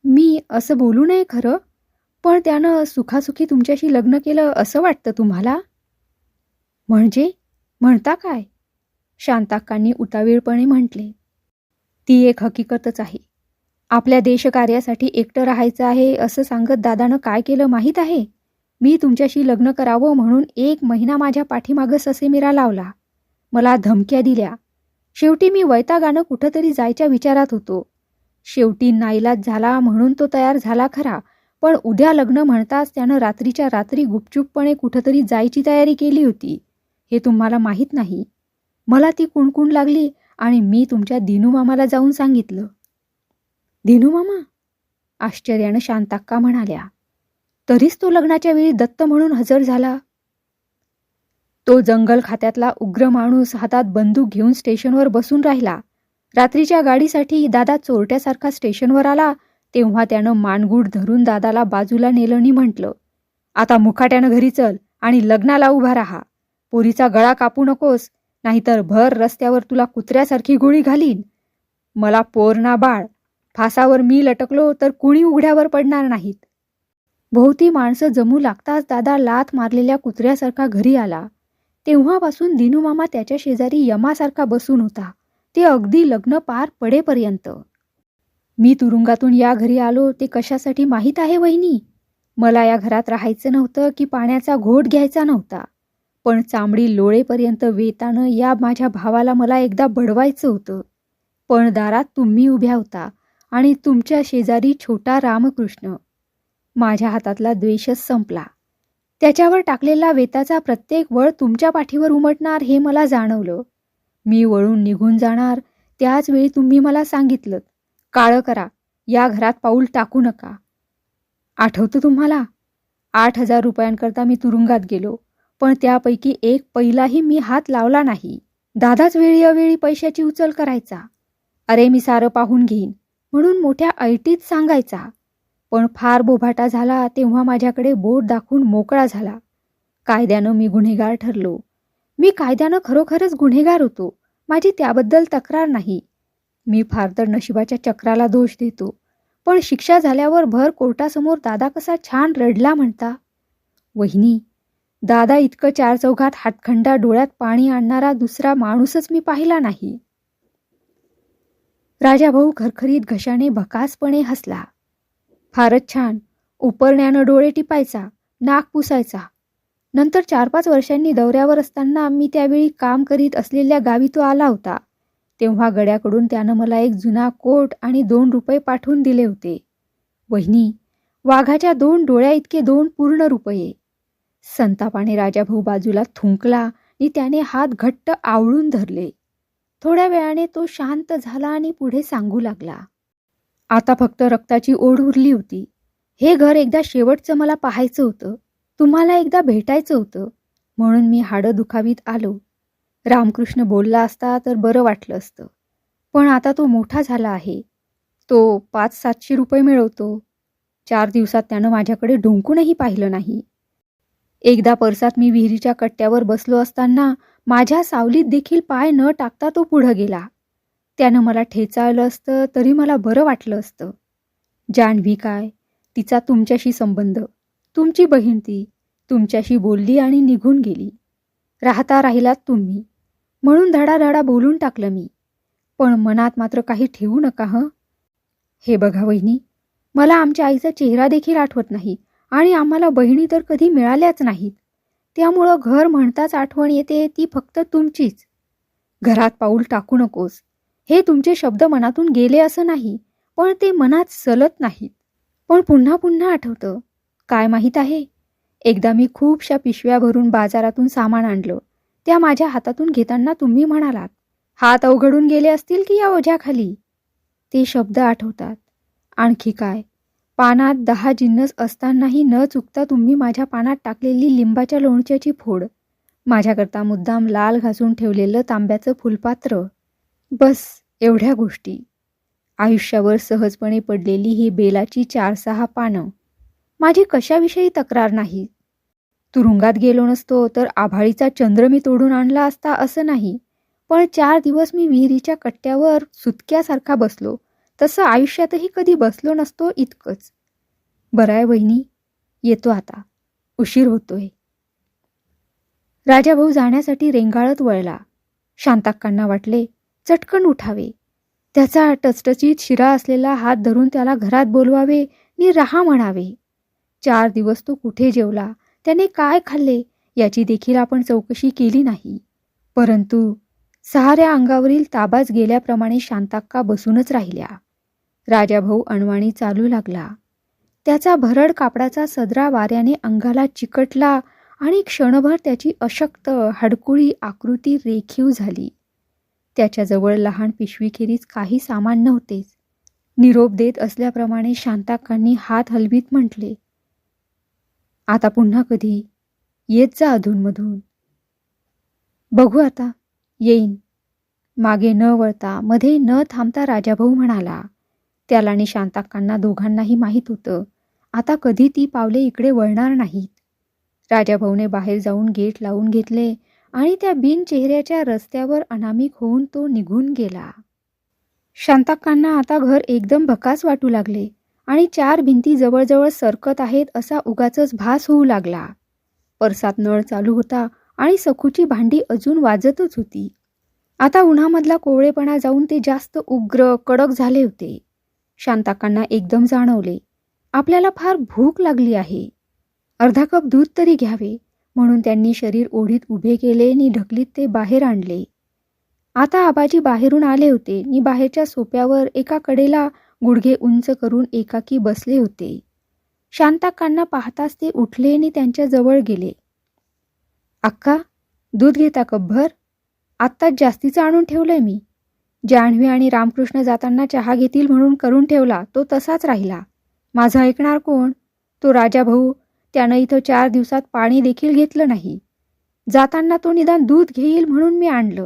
मी असं बोलू नये खरं, पण त्यानं सुखासुखी तुमच्याशी लग्न केलं असं वाटतं तुम्हाला? म्हणजे म्हणता काय? शांताक्कांनी उतावीळपणे म्हटले. ती एक हकीकतच आहे. आपल्या देशकार्यासाठी एकटं राहायचं आहे असं सांगत दादानं काय केलं माहीत आहे? मी तुमच्याशी लग्न करावं म्हणून 1 महिना माझ्या पाठीमागं ससेमिरा लावला. मला धमक्या दिल्या. शेवटी मी वैतागानं कुठंतरी जायच्या विचारात होतो. शेवटी नाईलाज झाला म्हणून तो तयार झाला खरा, पण उद्या लग्न म्हणताच त्यानं रात्रीच्या रात्री गुपचूपपणे कुठंतरी जायची तयारी केली होती. हे तुम्हाला माहीत नाही. मला ती कुणकुण लागली आणि मी तुमच्या दिनूमामाला जाऊन सांगितलं. दिनूमामा? आश्चर्यानं शांताक्का म्हणाल्या. तरीच तो लग्नाच्या वेळी दत्त म्हणून हजर झाला. तो जंगल खात्यातला उग्र माणूस हातात बंदूक घेऊन स्टेशनवर बसून राहिला. रात्रीच्या गाडीसाठी दादा चोरट्यासारखा स्टेशनवर आला तेव्हा त्यानं मानगूट धरून दादाला बाजूला नेलं आणि म्हटलं, आता मुकाट्यानं घरी चल आणि लग्नाला उभा राहा. पोरीचा गळा कापू नकोस, नाहीतर भर रस्त्यावर तुला कुत्र्यासारखी गोळी घालीन. मला पोर ना बाळ, फासावर मी लटकलो तर कुणी उघड्यावर पडणार नाहीत. भोवती माणसं जमू लागताच दादा लाथ मारलेल्या कुत्र्यासारखा घरी आला. तेव्हापासून दिनूमामा त्याच्या शेजारी यमासारखा बसून होता, ते अगदी लग्न पार पडेपर्यंत. मी तुरुंगातून या घरी आलो ते कशासाठी माहीत आहे वहिनी? मला या घरात राहायचं नव्हतं की पाण्याचा घोट घ्यायचा नव्हता, पण चांबडी लोळेपर्यंत वेतानं या माझ्या भावाला मला एकदा बडवायचं होतं. पण दारात तुम्ही उभ्या होता आणि तुमच्या शेजारी छोटा रामकृष्ण. माझ्या हातातला द्वेषच संपला. त्याच्यावर टाकलेला वेताचा प्रत्येक वळ तुमच्या पाठीवर उमटणार हे मला जाणवलं. मी वळून निघून जाणार त्याच वेळी तुम्ही मला सांगितलं, काळं करा, या घरात पाऊल टाकू नका. आठवतं तुम्हाला? 8,000 रुपयांकरता मी तुरुंगात गेलो, पण त्यापैकी एक पैलाही मी हात लावला नाही. दादाच वेळी अवेळी पैशाची उचल करायचा. अरे मी सारं पाहून घेईन म्हणून मोठ्या ऐटीत सांगायचा. पण फार बोभाटा झाला तेव्हा माझ्याकडे बोट दाखवून मोकळा झाला. कायद्यानं मी गुन्हेगार ठरलो. मी कायद्यानं खरोखरच गुन्हेगार होतो, माझी त्याबद्दल तक्रार नाही. मी फार तर नशिबाच्या चक्राला दोष देतो, पण शिक्षा झाल्यावर भर कोर्टासमोर दादा कसा छान रडला म्हणता. वहिनी, दादा इतकं चार चौघात हातखंडा डोळ्यात पाणी आणणारा दुसरा माणूसच मी पाहिला नाही. राजाभाऊ खरखरीत घशाने भकासपणे हसला. फारच छान. उपरण्यानं डोळे टिपायचा, नाक पुसायचा. नंतर 4-5 वर्षांनी दौऱ्यावर असताना मी त्यावेळी काम करीत असलेल्या गावी तो आला होता. तेव्हा गड्याकडून त्यानं मला एक जुना कोट आणि 2 रुपये पाठवून दिले होते. वहिनी, वाघाच्या 2 डोळ्या इतके 2 पूर्ण रुपये. संतापाने राजाभाऊ बाजूला थुंकला आणि त्याने हात घट्ट आवळून धरले. थोड्या वेळाने तो शांत झाला आणि पुढे सांगू लागला. आता फक्त रक्ताची ओढ उरली होती. हे घर एकदा शेवटचं मला पाहायचं होतं, तुम्हाला एकदा भेटायचं होतं, म्हणून मी हाडं दुखावीत आलो. रामकृष्ण बोलला असता तर बरं वाटलं असतं, पण आता तो मोठा झाला आहे. तो 500-700 रुपये मिळवतो. 4 दिवसात त्यानं माझ्याकडे ढोंकूनही पाहिलं नाही. एकदा परसात मी विहिरीच्या कट्ट्यावर बसलो असताना माझ्या सावलीत देखील पाय न टाकता तो पुढं गेला. त्यानं मला ठेचाळलं असतं तरी मला बरं वाटलं असतं. जान्हवी काय, तिचा तुमच्याशी संबंध, तुमची बहीण ती, तुमच्याशी बोलली आणि निघून गेली. राहता राहिलात तुम्ही, म्हणून धडाधडा बोलून टाकलं मी. पण मनात मात्र काही ठेवू नका हं. हे बघा वहिनी, मला आमच्या आईचा चेहरा देखील आठवत नाही आणि आम्हाला बहिणी तर कधी मिळाल्याच नाहीत. त्यामुळं घर म्हणताच आठवण येते ती फक्त तुमचीच. घरात पाऊल टाकू नकोस, हे तुमचे शब्द मनातून गेले असं नाही, पण ते मनात सलत नाहीत. पण पुन्हा पुन्हा आठवतं. काय माहीत आहे, एकदा मी खूपशा पिशव्या भरून बाजारातून सामान आणलं. त्या माझ्या हातातून घेताना तुम्ही म्हणालात, हात अवघडून गेले असतील की या ओझ्याखाली. ते शब्द आठवतात. आणखी काय, पानात 10 जिन्नस असतानाही न चुकता तुम्ही माझ्या पानात टाकलेली लिंबाच्या लोणच्याची फोड, माझ्याकरता मुद्दाम लाल घासून ठेवलेलं तांब्याचं फुलपात्र. बस एवढ्या गोष्टी. आयुष्यावर सहजपणे पडलेली ही बेलाची 4-6 पानं. माझी कशाविषयी तक्रार नाही. तुरुंगात गेलो नसतो तर आभाळीचा चंद्र मी तोडून आणला असता असं नाही, पण 4 दिवस मी विहिरीच्या कट्ट्यावर सुतक्यासारखा बसलो, तसं आयुष्यातही कधी बसलो नसतो इतकंच. बरं आहे वहिनी, येतो आता, उशीर होतोय. राजाभाऊ जाण्यासाठी रेंगाळत वळला. शांताक्कांना वाटले चटकन उठावे, त्याचा टचटचीत शिरा असलेला हात धरून त्याला घरात बोलवावे नि रहा म्हणावे. 4 दिवस तो कुठे जेवला, त्याने काय खाल्ले याची देखील आपण चौकशी केली नाही. परंतु साऱ्या अंगावरील ताबाच गेल्याप्रमाणे शांताक्का बसूनच राहिल्या. राजाभाऊ अणवाणी चालू लागला. त्याचा भरड कापडाचा सदरा वाऱ्याने अंगाला चिकटला आणि क्षणभर त्याची अशक्त हडकुळी आकृती रेखीव झाली. त्याच्याजवळ लहान पिशवीखेरीज काही सामान नव्हतेच. निरोप देत असल्याप्रमाणे शांताक्कांनी हात हलवीत म्हटले, आता पुन्हा कधी येत जा अधूनमधून. बघू आता, येईन. मागे न वळता मध्ये न थांबता राजाभाऊ म्हणाला, त्याला आणि शांताक्कांना दोघांनाही माहीत होतं आता कधी ती पावले इकडे वळणार नाहीत. राजाभाऊने बाहेर जाऊन गेट लावून घेतले आणि त्या बिन चेहऱ्याच्या रस्त्यावर अनामिक होऊन तो निघून गेला. शांताक्कांना आता घर एकदम भकास वाटू लागले आणि चार भिंती जवळजवळ सरकत आहेत असा उगाचच भास होऊ लागला. परसात नळ चालू होता आणि सखूची भांडी अजून वाजतच होती. आता उन्हामधला कोवळेपणा जाऊन ते जास्त उग्र कडक झाले होते. शांताक्कांना एकदम जाणवले आपल्याला फार भूक लागली आहे. अर्धा कप दूध तरी घ्यावे म्हणून त्यांनी शरीर ओढीत उभे केले आणि ढकलीत ते बाहेर आणले. आता आबाजी बाहेरून आले होते आणि बाहेरच्या सोप्यावर एका कडेला गुडघे उंच करून एकाकी बसले होते. शांताक्कांना पाहताच ते उठले आणि त्यांच्या जवळ गेले. अक्का, दूध घेता कपभर? आत्ताच जास्तीचं आणून ठेवलंय मी. जान्हवी आणि रामकृष्ण जाताना चहा घेतील म्हणून करून ठेवला, तो तसाच राहिला. माझं ऐकणार कोण? तो राजाभाऊ, त्यानं इथं 4 दिवसात पाणी देखील घेतलं नाही. जाताना तो निदान दूध घेईल म्हणून मी आणलं,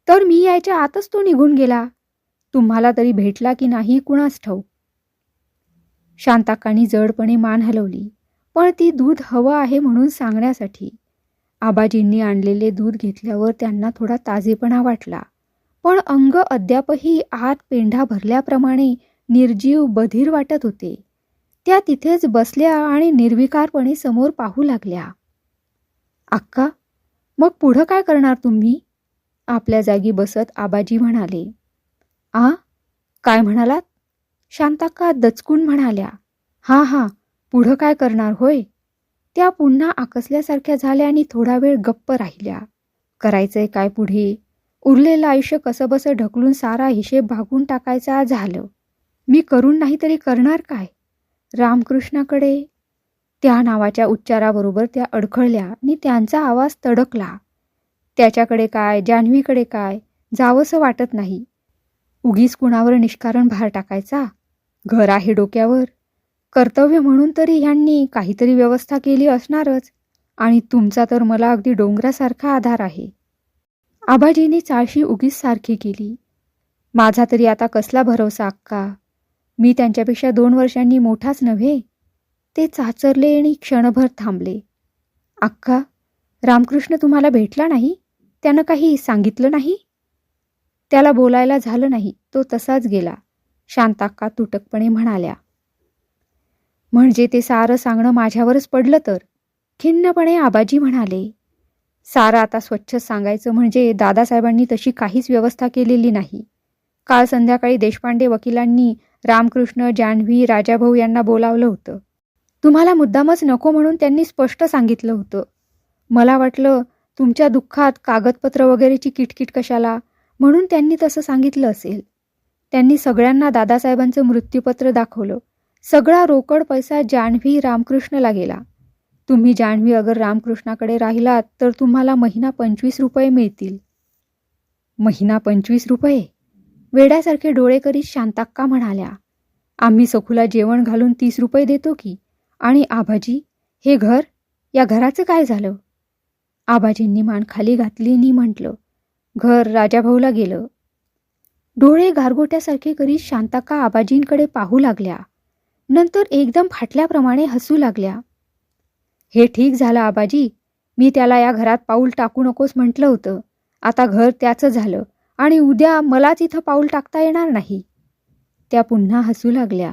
तर मी यायच्या आतच तो निघून गेला. तुम्हाला तरी भेटला की नाही कुणास ठाऊक. शांताक्कांनी जडपणे मान हलवली, पण ती दूध हवं आहे म्हणून सांगण्यासाठी. आबाजींनी आणलेले दूध घेतल्यावर त्यांना थोडा ताजेपणा वाटला, पण अंग अद्यापही आत पेंढा भरल्याप्रमाणे निर्जीव बधीर वाटत होते. त्या तिथेच बसल्या आणि निर्विकारपणे समोर पाहू लागल्या. अक्का, मग पुढं काय करणार तुम्ही? आपल्या जागी बसत आबाजी म्हणाले. आ, काय म्हणालात? शांताक्का दचकून म्हणाल्या. हां, पुढं काय करणार होय? त्या पुन्हा आकसल्यासारख्या झाल्या आणि थोडा वेळ गप्प राहिल्या. करायचंय काय पुढे? उरलेलं आयुष्य कसंबसं ढकलून सारा हिशेब भागून टाकायचा झालं. मी करून नाही तरी करणार काय? रामकृष्णाकडे, त्या नावाच्या उच्चाराबरोबर त्या अडखळल्या आणि त्यांचा आवाज तडकला. त्याच्याकडे काय, जान्हवीकडे काय, जावंसं वाटत नाही. उगीच कुणावर निष्कारण भार टाकायचा. घर आहे डोक्यावर. कर्तव्य म्हणून तरी ह्यांनी काहीतरी व्यवस्था केली असणारच, आणि तुमचा तर मला अगदी डोंगरासारखा आधार आहे. आबाजींनी चाळशी उगीच सारखी केली. माझा तरी आता कसला भरवसा अक्का? मी त्यांच्यापेक्षा 2 वर्षांनी मोठाच नव्हे. ते चाचरले आणि क्षणभर थांबले. अक्का, रामकृष्ण तुम्हाला भेटला नाही? त्यानं काही सांगितलं नाही? त्याला बोलायला झालं नाही, तो तसाच गेला. शांताक्का तुटकपणे म्हणाल्या. म्हणजे ते सारं सांगणं माझ्यावरच पडलं तर? खिन्नपणे आबाजी म्हणाले. सारं आता स्वच्छ सांगायचं म्हणजे दादासाहेबांनी तशी काहीच व्यवस्था केलेली नाही. काल संध्याकाळी देशपांडे वकिलांनी रामकृष्ण, जान्हवी, राजाभाऊ यांना बोलावलं होतं. तुम्हाला मुद्दामच नको म्हणून त्यांनी स्पष्ट सांगितलं होतं. मला वाटलं तुमच्या दुःखात कागदपत्र वगैरेची किटकिट कशाला, म्हणून त्यांनी तसं सांगितलं असेल. त्यांनी सगळ्यांना दादासाहेबांचं मृत्यूपत्र दाखवलं. सगळा रोकड पैसा जान्हवी रामकृष्णला गेला. तुम्ही जान्हवी अगर रामकृष्णाकडे राहिलात तर तुम्हाला महिना 25 रुपये मिळतील. महिना 25 रुपये? वेड्यासारखे डोळे करीत शांताक्का म्हणाल्या. आम्ही सखूला जेवण घालून 30 रुपये देतो की. आणि आबाजी, हे घर, या घराचं काय झालं? आबाजींनी मान खाली घातली आणि म्हटलं, घर राजाभाऊला गेलं. डोळे गारगोट्यासारखे करीत शांताक्का आबाजींकडे पाहू लागल्या. नंतर एकदम फाटल्याप्रमाणे हसू लागल्या. हे ठीक झालं आबाजी. मी त्याला या घरात पाऊल टाकू नकोस म्हटलं होतं. आता घर त्याचं झालं आणि उद्या मलाच इथं पाऊल टाकता येणार नाही. त्या पुन्हा हसू लागल्या.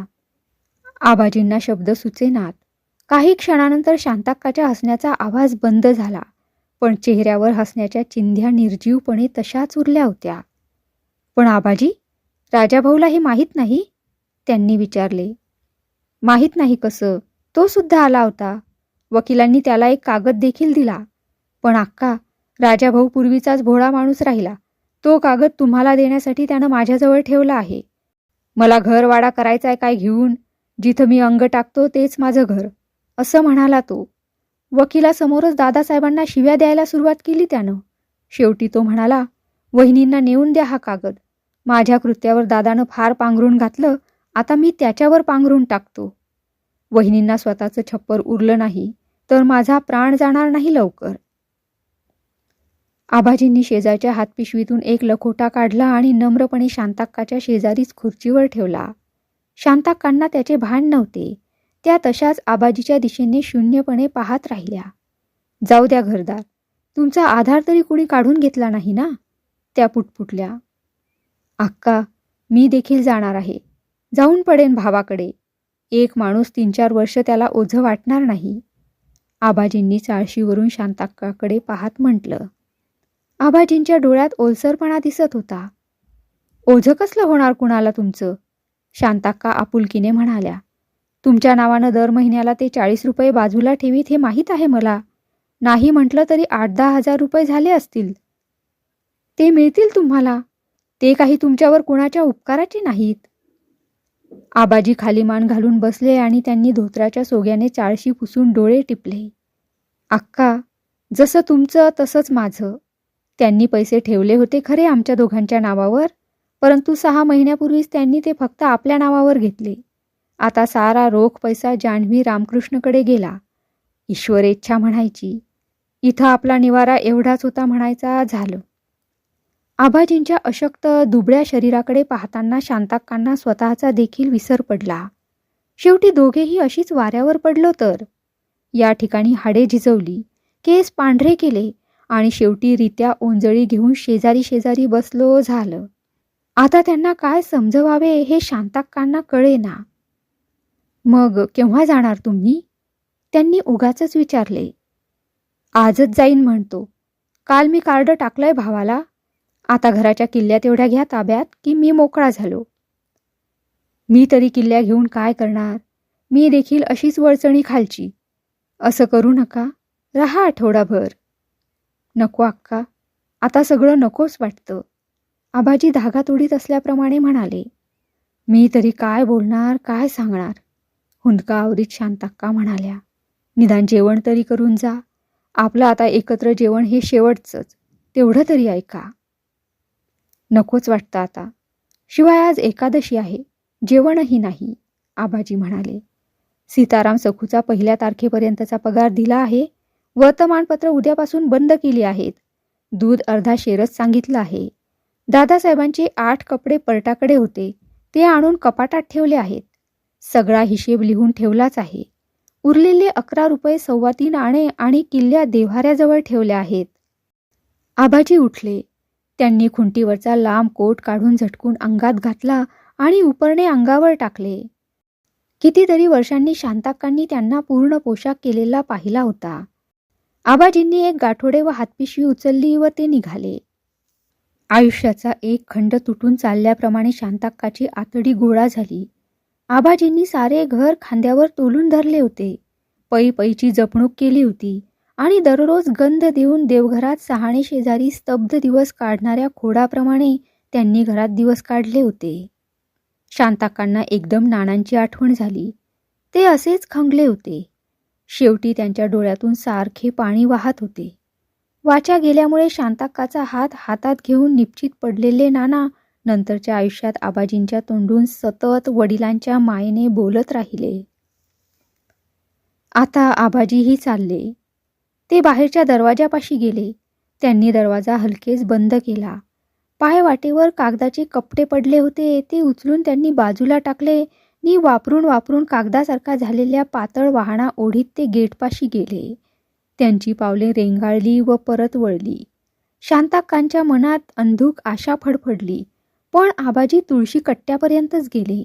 आबाजींना शब्द सुचेनात. काही क्षणानंतर शांताक्काच्या हसण्याचा आवाज बंद झाला, पण चेहऱ्यावर हसण्याच्या चिंध्या निर्जीवपणे तशाच उरल्या होत्या. पण आबाजी, राजाभाऊला हे माहीत नाही? त्यांनी विचारले. माहीत नाही कसं? तो सुद्धा आला होता. वकिलांनी त्याला एक कागद देखील दिला. पण अक्का, राजाभाऊ पूर्वीचाच भोळा माणूस राहिला. तो कागद तुम्हाला देण्यासाठी त्यानं माझ्याजवळ ठेवला आहे. मला घरवाडा करायचाय काय घेऊन, जिथं मी अंग टाकतो तेच माझं घर, असं म्हणाला तो. वकिलासमोरच दादासाहेबांना शिव्या द्यायला सुरुवात केली त्यानं. शेवटी तो म्हणाला, वहिनींना नेऊन द्या हा कागद. माझ्या कृत्यावर दादानं फार पांघरून घातलं, आता मी त्याच्यावर पांघरून टाकतो. वहिनींना स्वतःचं छप्पर उरलं नाही तर माझा प्राण जाणार नाही लवकर. आबाजींनी शेजारच्या हातपिशवीतून एक लखोटा काढला आणि नम्रपणे शांताक्काच्या शेजारीच खुर्चीवर ठेवला. शांताक्कांना त्याचे भान नव्हते. त्या तशाच आबाजीच्या दिशेने शून्यपणे पाहत राहिल्या. जाऊ द्या घरदार, तुमचा आधार तरी कुणी काढून घेतला नाही ना, त्या पुटपुटल्या. अक्का, मी देखील जाणार आहे. जाऊन पडेन भावाकडे. एक माणूस 3-4 वर्ष त्याला ओझं वाटणार नाही. आबाजींनी चाळशीवरून शांताक्काकडे पाहत म्हटलं. आबाजींच्या डोळ्यात ओलसरपणा दिसत होता. ओझं कसलं होणार कुणाला तुमचं? शांताक्का आपुलकीने म्हणाल्या. तुमच्या नावानं दर महिन्याला ते 40 रुपये बाजूला ठेवीत हे माहीत आहे मला. नाही म्हटलं तरी 8-10 हजार रुपये झाले असतील. ते मिळतील तुम्हाला. ते काही तुमच्यावर कुणाच्या उपकाराचे नाहीत. आबाजी खाली मान घालून बसले आणि त्यांनी धोत्राच्या सोग्याने चाळशी पुसून डोळे टिपले. अक्का, जसं तुमचं तसंच माझं. त्यांनी पैसे ठेवले होते खरे आमच्या दोघांच्या नावावर, परंतु 6 महिन्यापूर्वीच त्यांनी ते फक्त आपल्या नावावर घेतले. आता सारा रोख पैसा जान्हवी रामकृष्णकडे गेला. ईश्वरेच्छा म्हणायची. इथं आपला निवारा एवढाच होता म्हणायचा झालं. आबाजींच्या अशक्त दुबळ्या शरीराकडे पाहताना शांताक्कांना स्वतःचा देखील विसर पडला. शेवटी दोघेही अशीच वाऱ्यावर पडलो तर. या ठिकाणी हाडे झिजवली, केस पांढरे केले आणि शेवटी रित्या ओंजळी घेऊन शेजारी शेजारी बसलो झालं. आता त्यांना काय समजवावे हे शांताक्कांना कळेना. मग केव्हा जाणार तुम्ही? त्यांनी उगाचच विचारले. आजच जाईन म्हणतो. काल मी कार्ड टाकलंय भावाला. आता घराच्या किल्ल्या तेवढ्या घ्या ताब्यात की मी मोकळा झालो. मी तरी किल्ल्या घेऊन काय करणार? मी देखील अशीच वळचणी खालची. असं करू नका, रहा आठवडाभर. नको अक्का, आता सगळं नकोच वाटतं. आबाजी धागा तोडीत असल्याप्रमाणे म्हणाले. मी तरी काय बोलणार, काय सांगणार? हुंदका आवरीत शांताक्का म्हणाल्या. निदान जेवण तरी करून जा. आपलं आता एकत्र जेवण हे शेवटचंच, तेवढं तरी ऐका. नकोच वाटतं आता. शिवाय आज एकादशी आहे, जेवणही नाही, आबाजी म्हणाले. सीताराम सखूचा 1 तारखेपर्यंतचा पगार दिला आहे. वर्तमानपत्र उद्यापासून बंद केली आहेत. दूध अर्धा शेरच सांगितलं आहे. दादासाहेबांचे 8 कपडे पर्टाकडे होते, ते आणून कपाटात ठेवले आहेत. सगळा हिशेब लिहून ठेवलाच आहे. उरलेले 11 रुपये 3.25 आणे आणि किल्ल्या देव्हाऱ्याजवळ ठेवल्या आहेत. आबाजी उठले. त्यांनी खुंटीवरचा लांब कोट काढून झटकून अंगात घातला आणि उपरणे अंगावर टाकले. कितीतरी वर्षांनी शांताक्कांनी त्यांना पूर्ण पोशाख केलेला पाहिला होता. आबाजींनी एक गाठोडे व हातपिशवी उचलली व ते निघाले. आयुष्याचा एक खंड तुटून चालल्याप्रमाणे शांताक्काची आतडी गोळा झाली. आबाजींनी सारे घर खांद्यावर तोलून धरले होते. पै पैची जपणूक केली होती आणि दररोज गंध देऊन देवघरात सहाणे शेजारी स्तब्ध दिवस काढणाऱ्या खोडाप्रमाणे त्यांनी घरात दिवस काढले होते. शांताक्कांना एकदम नानांची आठवण झाली. ते असेच खंगले होते. शेवटी त्यांच्या डोळ्यातून सारखे पाणी वाहत होते. वाचा गेल्यामुळे शांताक्काचा हात हातात घेऊन निपचित पडलेले नाना नंतरच्या आयुष्यात आबाजींच्या तोंडून सतत वडिलांच्या मायेने बोलत राहिले. आता आबाजीही चालले. ते बाहेरच्या दरवाजापाशी गेले. त्यांनी दरवाजा हलकेच बंद केला. पाय वाटेवर कागदाचे कपडे पडले होते, ते उचलून त्यांनी बाजूला टाकले नि वापरून वापरून कागदासारखा झालेल्या पातळ वाहना ओढीत ते गेटपाशी गेले. त्यांची पावले रेंगाळली व परत वळली. शांताक्कांच्या मनात अंधुक आशा फडफडली, पण आबाजी तुळशी कट्ट्यापर्यंतच गेले.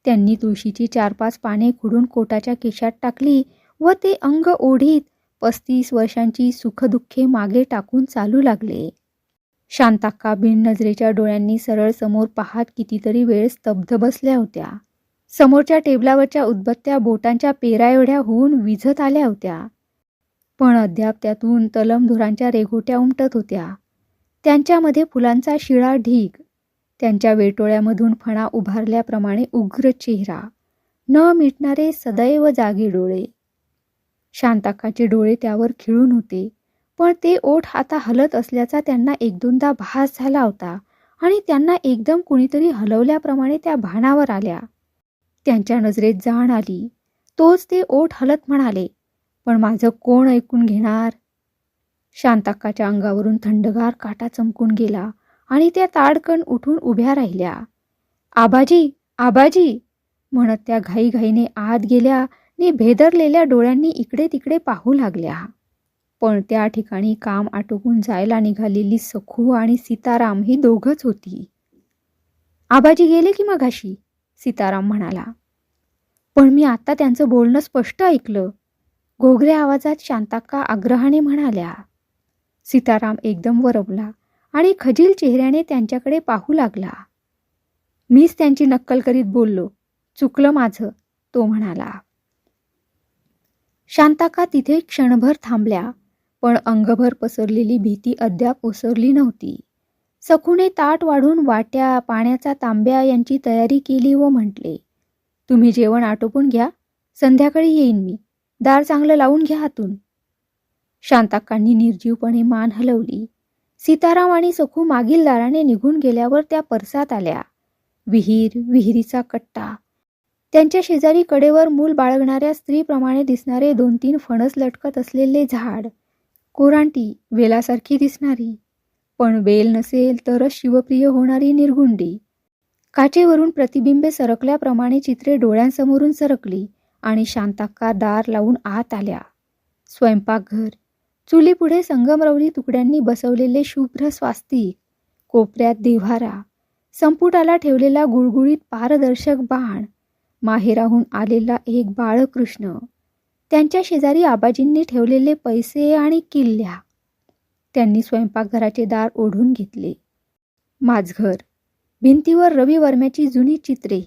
त्यांनी तुळशीची 4-5 पाने खुडून कोटाच्या केशात टाकली व ते अंग ओढीत 35 वर्षांची सुखदुःखे मागे टाकून चालू लागले. शांताक्का बिन नजरेच्या डोळ्यांनी सरळ समोर पाहत कितीतरी वेळ स्तब्ध बसल्या होत्या. समोरच्या टेबलावरच्या उदबत्त्या बोटांच्या पेरा एवढ्या होऊन विझत आल्या होत्या, पण अद्याप त्यातून तलमधुरांच्या रेघोट्या उमटत होत्या. त्यांच्यामध्ये फुलांचा शिळा ढीग, त्यांच्या वेटोळ्यामधून फणा उभारल्याप्रमाणे उग्र चेहरा, न मिटणारे सदैव जागे डोळे. शांताक्काचे डोळे त्यावर खिळून होते, पण ते ओठ आता हलत असल्याचा त्यांना 1-2दा भास झाला होता आणि त्यांना एकदम कुणीतरी हलवल्याप्रमाणे त्या भानावर आल्या. त्यांच्या नजरेत जाण आली. तोच ते ओठ हलत म्हणाले, पण माझं कोण ऐकून घेणार? शांताक्काच्या अंगावरून थंडगार काटा चमकून गेला आणि त्या ताडकन उठून उभ्या राहिल्या. आबाजी, आबाजी! म्हणत त्या घाईघाईने आत गेल्या आणि भेदरलेल्या डोळ्यांनी इकडे तिकडे पाहू लागल्या. पण त्या ठिकाणी काम आटोपून जायला निघालेली सखू आणि सीताराम ही दोघंच होती. आबाजी गेले की मगाशी, सीताराम म्हणाला. पण मी आता त्यांचं बोलणं स्पष्ट ऐकलं, घोगऱ्या आवाजात शांताक्का आग्रहाने म्हणाल्या. सीताराम एकदम वरवला आणि खजील चेहऱ्याने त्यांच्याकडे पाहू लागला. मीच त्यांची नक्कल करीत बोललो, चुकलं माझं, तो म्हणाला. शांताक्का तिथे क्षणभर थांबल्या, पण अंगभर पसरलेली भीती अद्याप ओसरली नव्हती. सखूने ताट वाढून वाट्या, पाण्याचा तांब्या यांची तयारी केली व म्हटले, तुम्ही जेवण आटोपून घ्या, संध्याकाळी येईन मी, दार चांगलं लावून घ्या आतून. शांताक्कांनी निर्जीवपणे मान हलवली. सीताराम आणि सखू मागील दाराने निघून गेल्यावर त्या परसात आल्या. विहिरीचा कट्टा, त्यांच्या शेजारी कडेवर मूल बाळगणाऱ्या स्त्रीप्रमाणे दिसणारे 2-3 फणस लटकत असलेले झाड, कोरांटी वेलासारखी दिसणारी, पण वेल नसेल तरच शिवप्रिय होणारी निर्गुंडी, काचेवरून प्रतिबिंबे सरकल्याप्रमाणे चित्रे डोळ्यांसमोरून सरकली आणि शांताक्का दार लावून आत आल्या. स्वयंपाकघर, चुलीपुढे संगमरवरी तुकड्यांनी बसवलेले शुभ्र स्वास्तिक, कोपऱ्यात देव्हारा, संपुटाला ठेवलेला गुळगुळीत पारदर्शक बाण, माहेराहून आलेला एक बाळकृष्ण, त्यांच्या शेजारी आबाजींनी ठेवलेले पैसे आणि किल्ल्या. त्यांनी स्वयंपाकघराचे दार ओढून घेतले. माझघर, भिंतीवर रवी वर्म्याची जुनी चित्रे,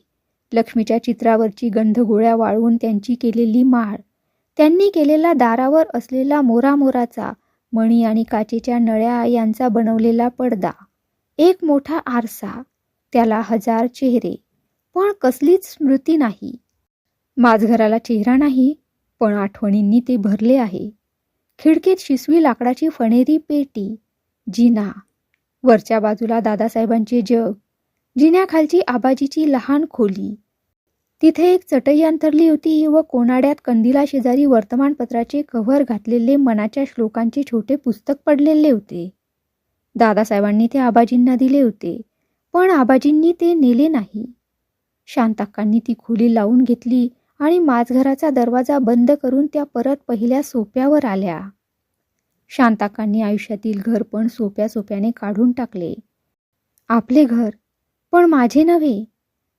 लक्ष्मीच्या चित्रावरची गंधगोळ्या वाळवून त्यांची केलेली माळ, त्यांनी केलेला दारावर असलेला मोराचा मणी आणि काचेच्या नळ्या यांचा बनवलेला पडदा, एक मोठा आरसा, त्याला 1000 चेहरे, पण कसलीच स्मृती नाही. माझघराला चेहरा नाही, पण आठवणींनी ते भरले आहे. खिडकीत शिसवी लाकडाची फणेरी पेटी, जिना, वरच्या बाजूला दादासाहेबांचे जग, जिन्याखालची आबाजीची लहान खोली, तिथे एक चटई अंथरली होती व कोनाड्यात कंदिला शेजारी वर्तमानपत्राचे कव्हर घातलेले मनाच्या श्लोकांचे छोटे पुस्तक पडलेले होते. दादासाहेबांनी ते आबाजींना दिले होते, पण आबाजींनी ते नेले नाही. शांताक्कांनी ती खोली लावून घेतली आणि माझघराचा दरवाजा बंद करून त्या परत पहिल्या सोप्यावर आल्या. शांताक्कांनी आयुष्यातील घर पण सोप्याने काढून टाकले. आपले घर, पण माझे नव्हे.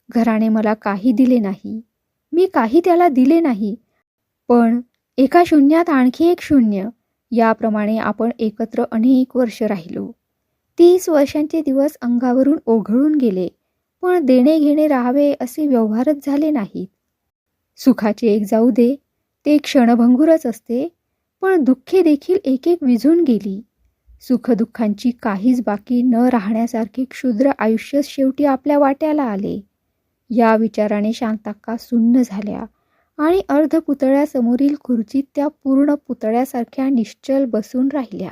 घराने मला काही दिले नाही, मी काही त्याला दिले नाही, पण एका शून्यात आणखी एक शून्य, याप्रमाणे आपण एकत्र अनेक वर्ष राहिलो. 30 वर्षांचे दिवस अंगावरून ओघळून गेले, पण देणे घेणे राहावे असे व्यवहारच झाले नाहीत. सुखाचे एक जाऊ दे, ते क्षणभंगूरच असते, पण दुःखे देखील एक एक विझून गेली. सुखदुःखांची काहीच बाकी न राहण्यासारखे क्षुद्र आयुष्य शेवटी आपल्या वाट्याला आले. या विचाराने शांताक्का सुन्न झाल्या आणि अर्धपुतळ्यासमोरील खुर्चीत त्या पूर्ण पुतळ्यासारख्या निश्चल बसून राहिल्या.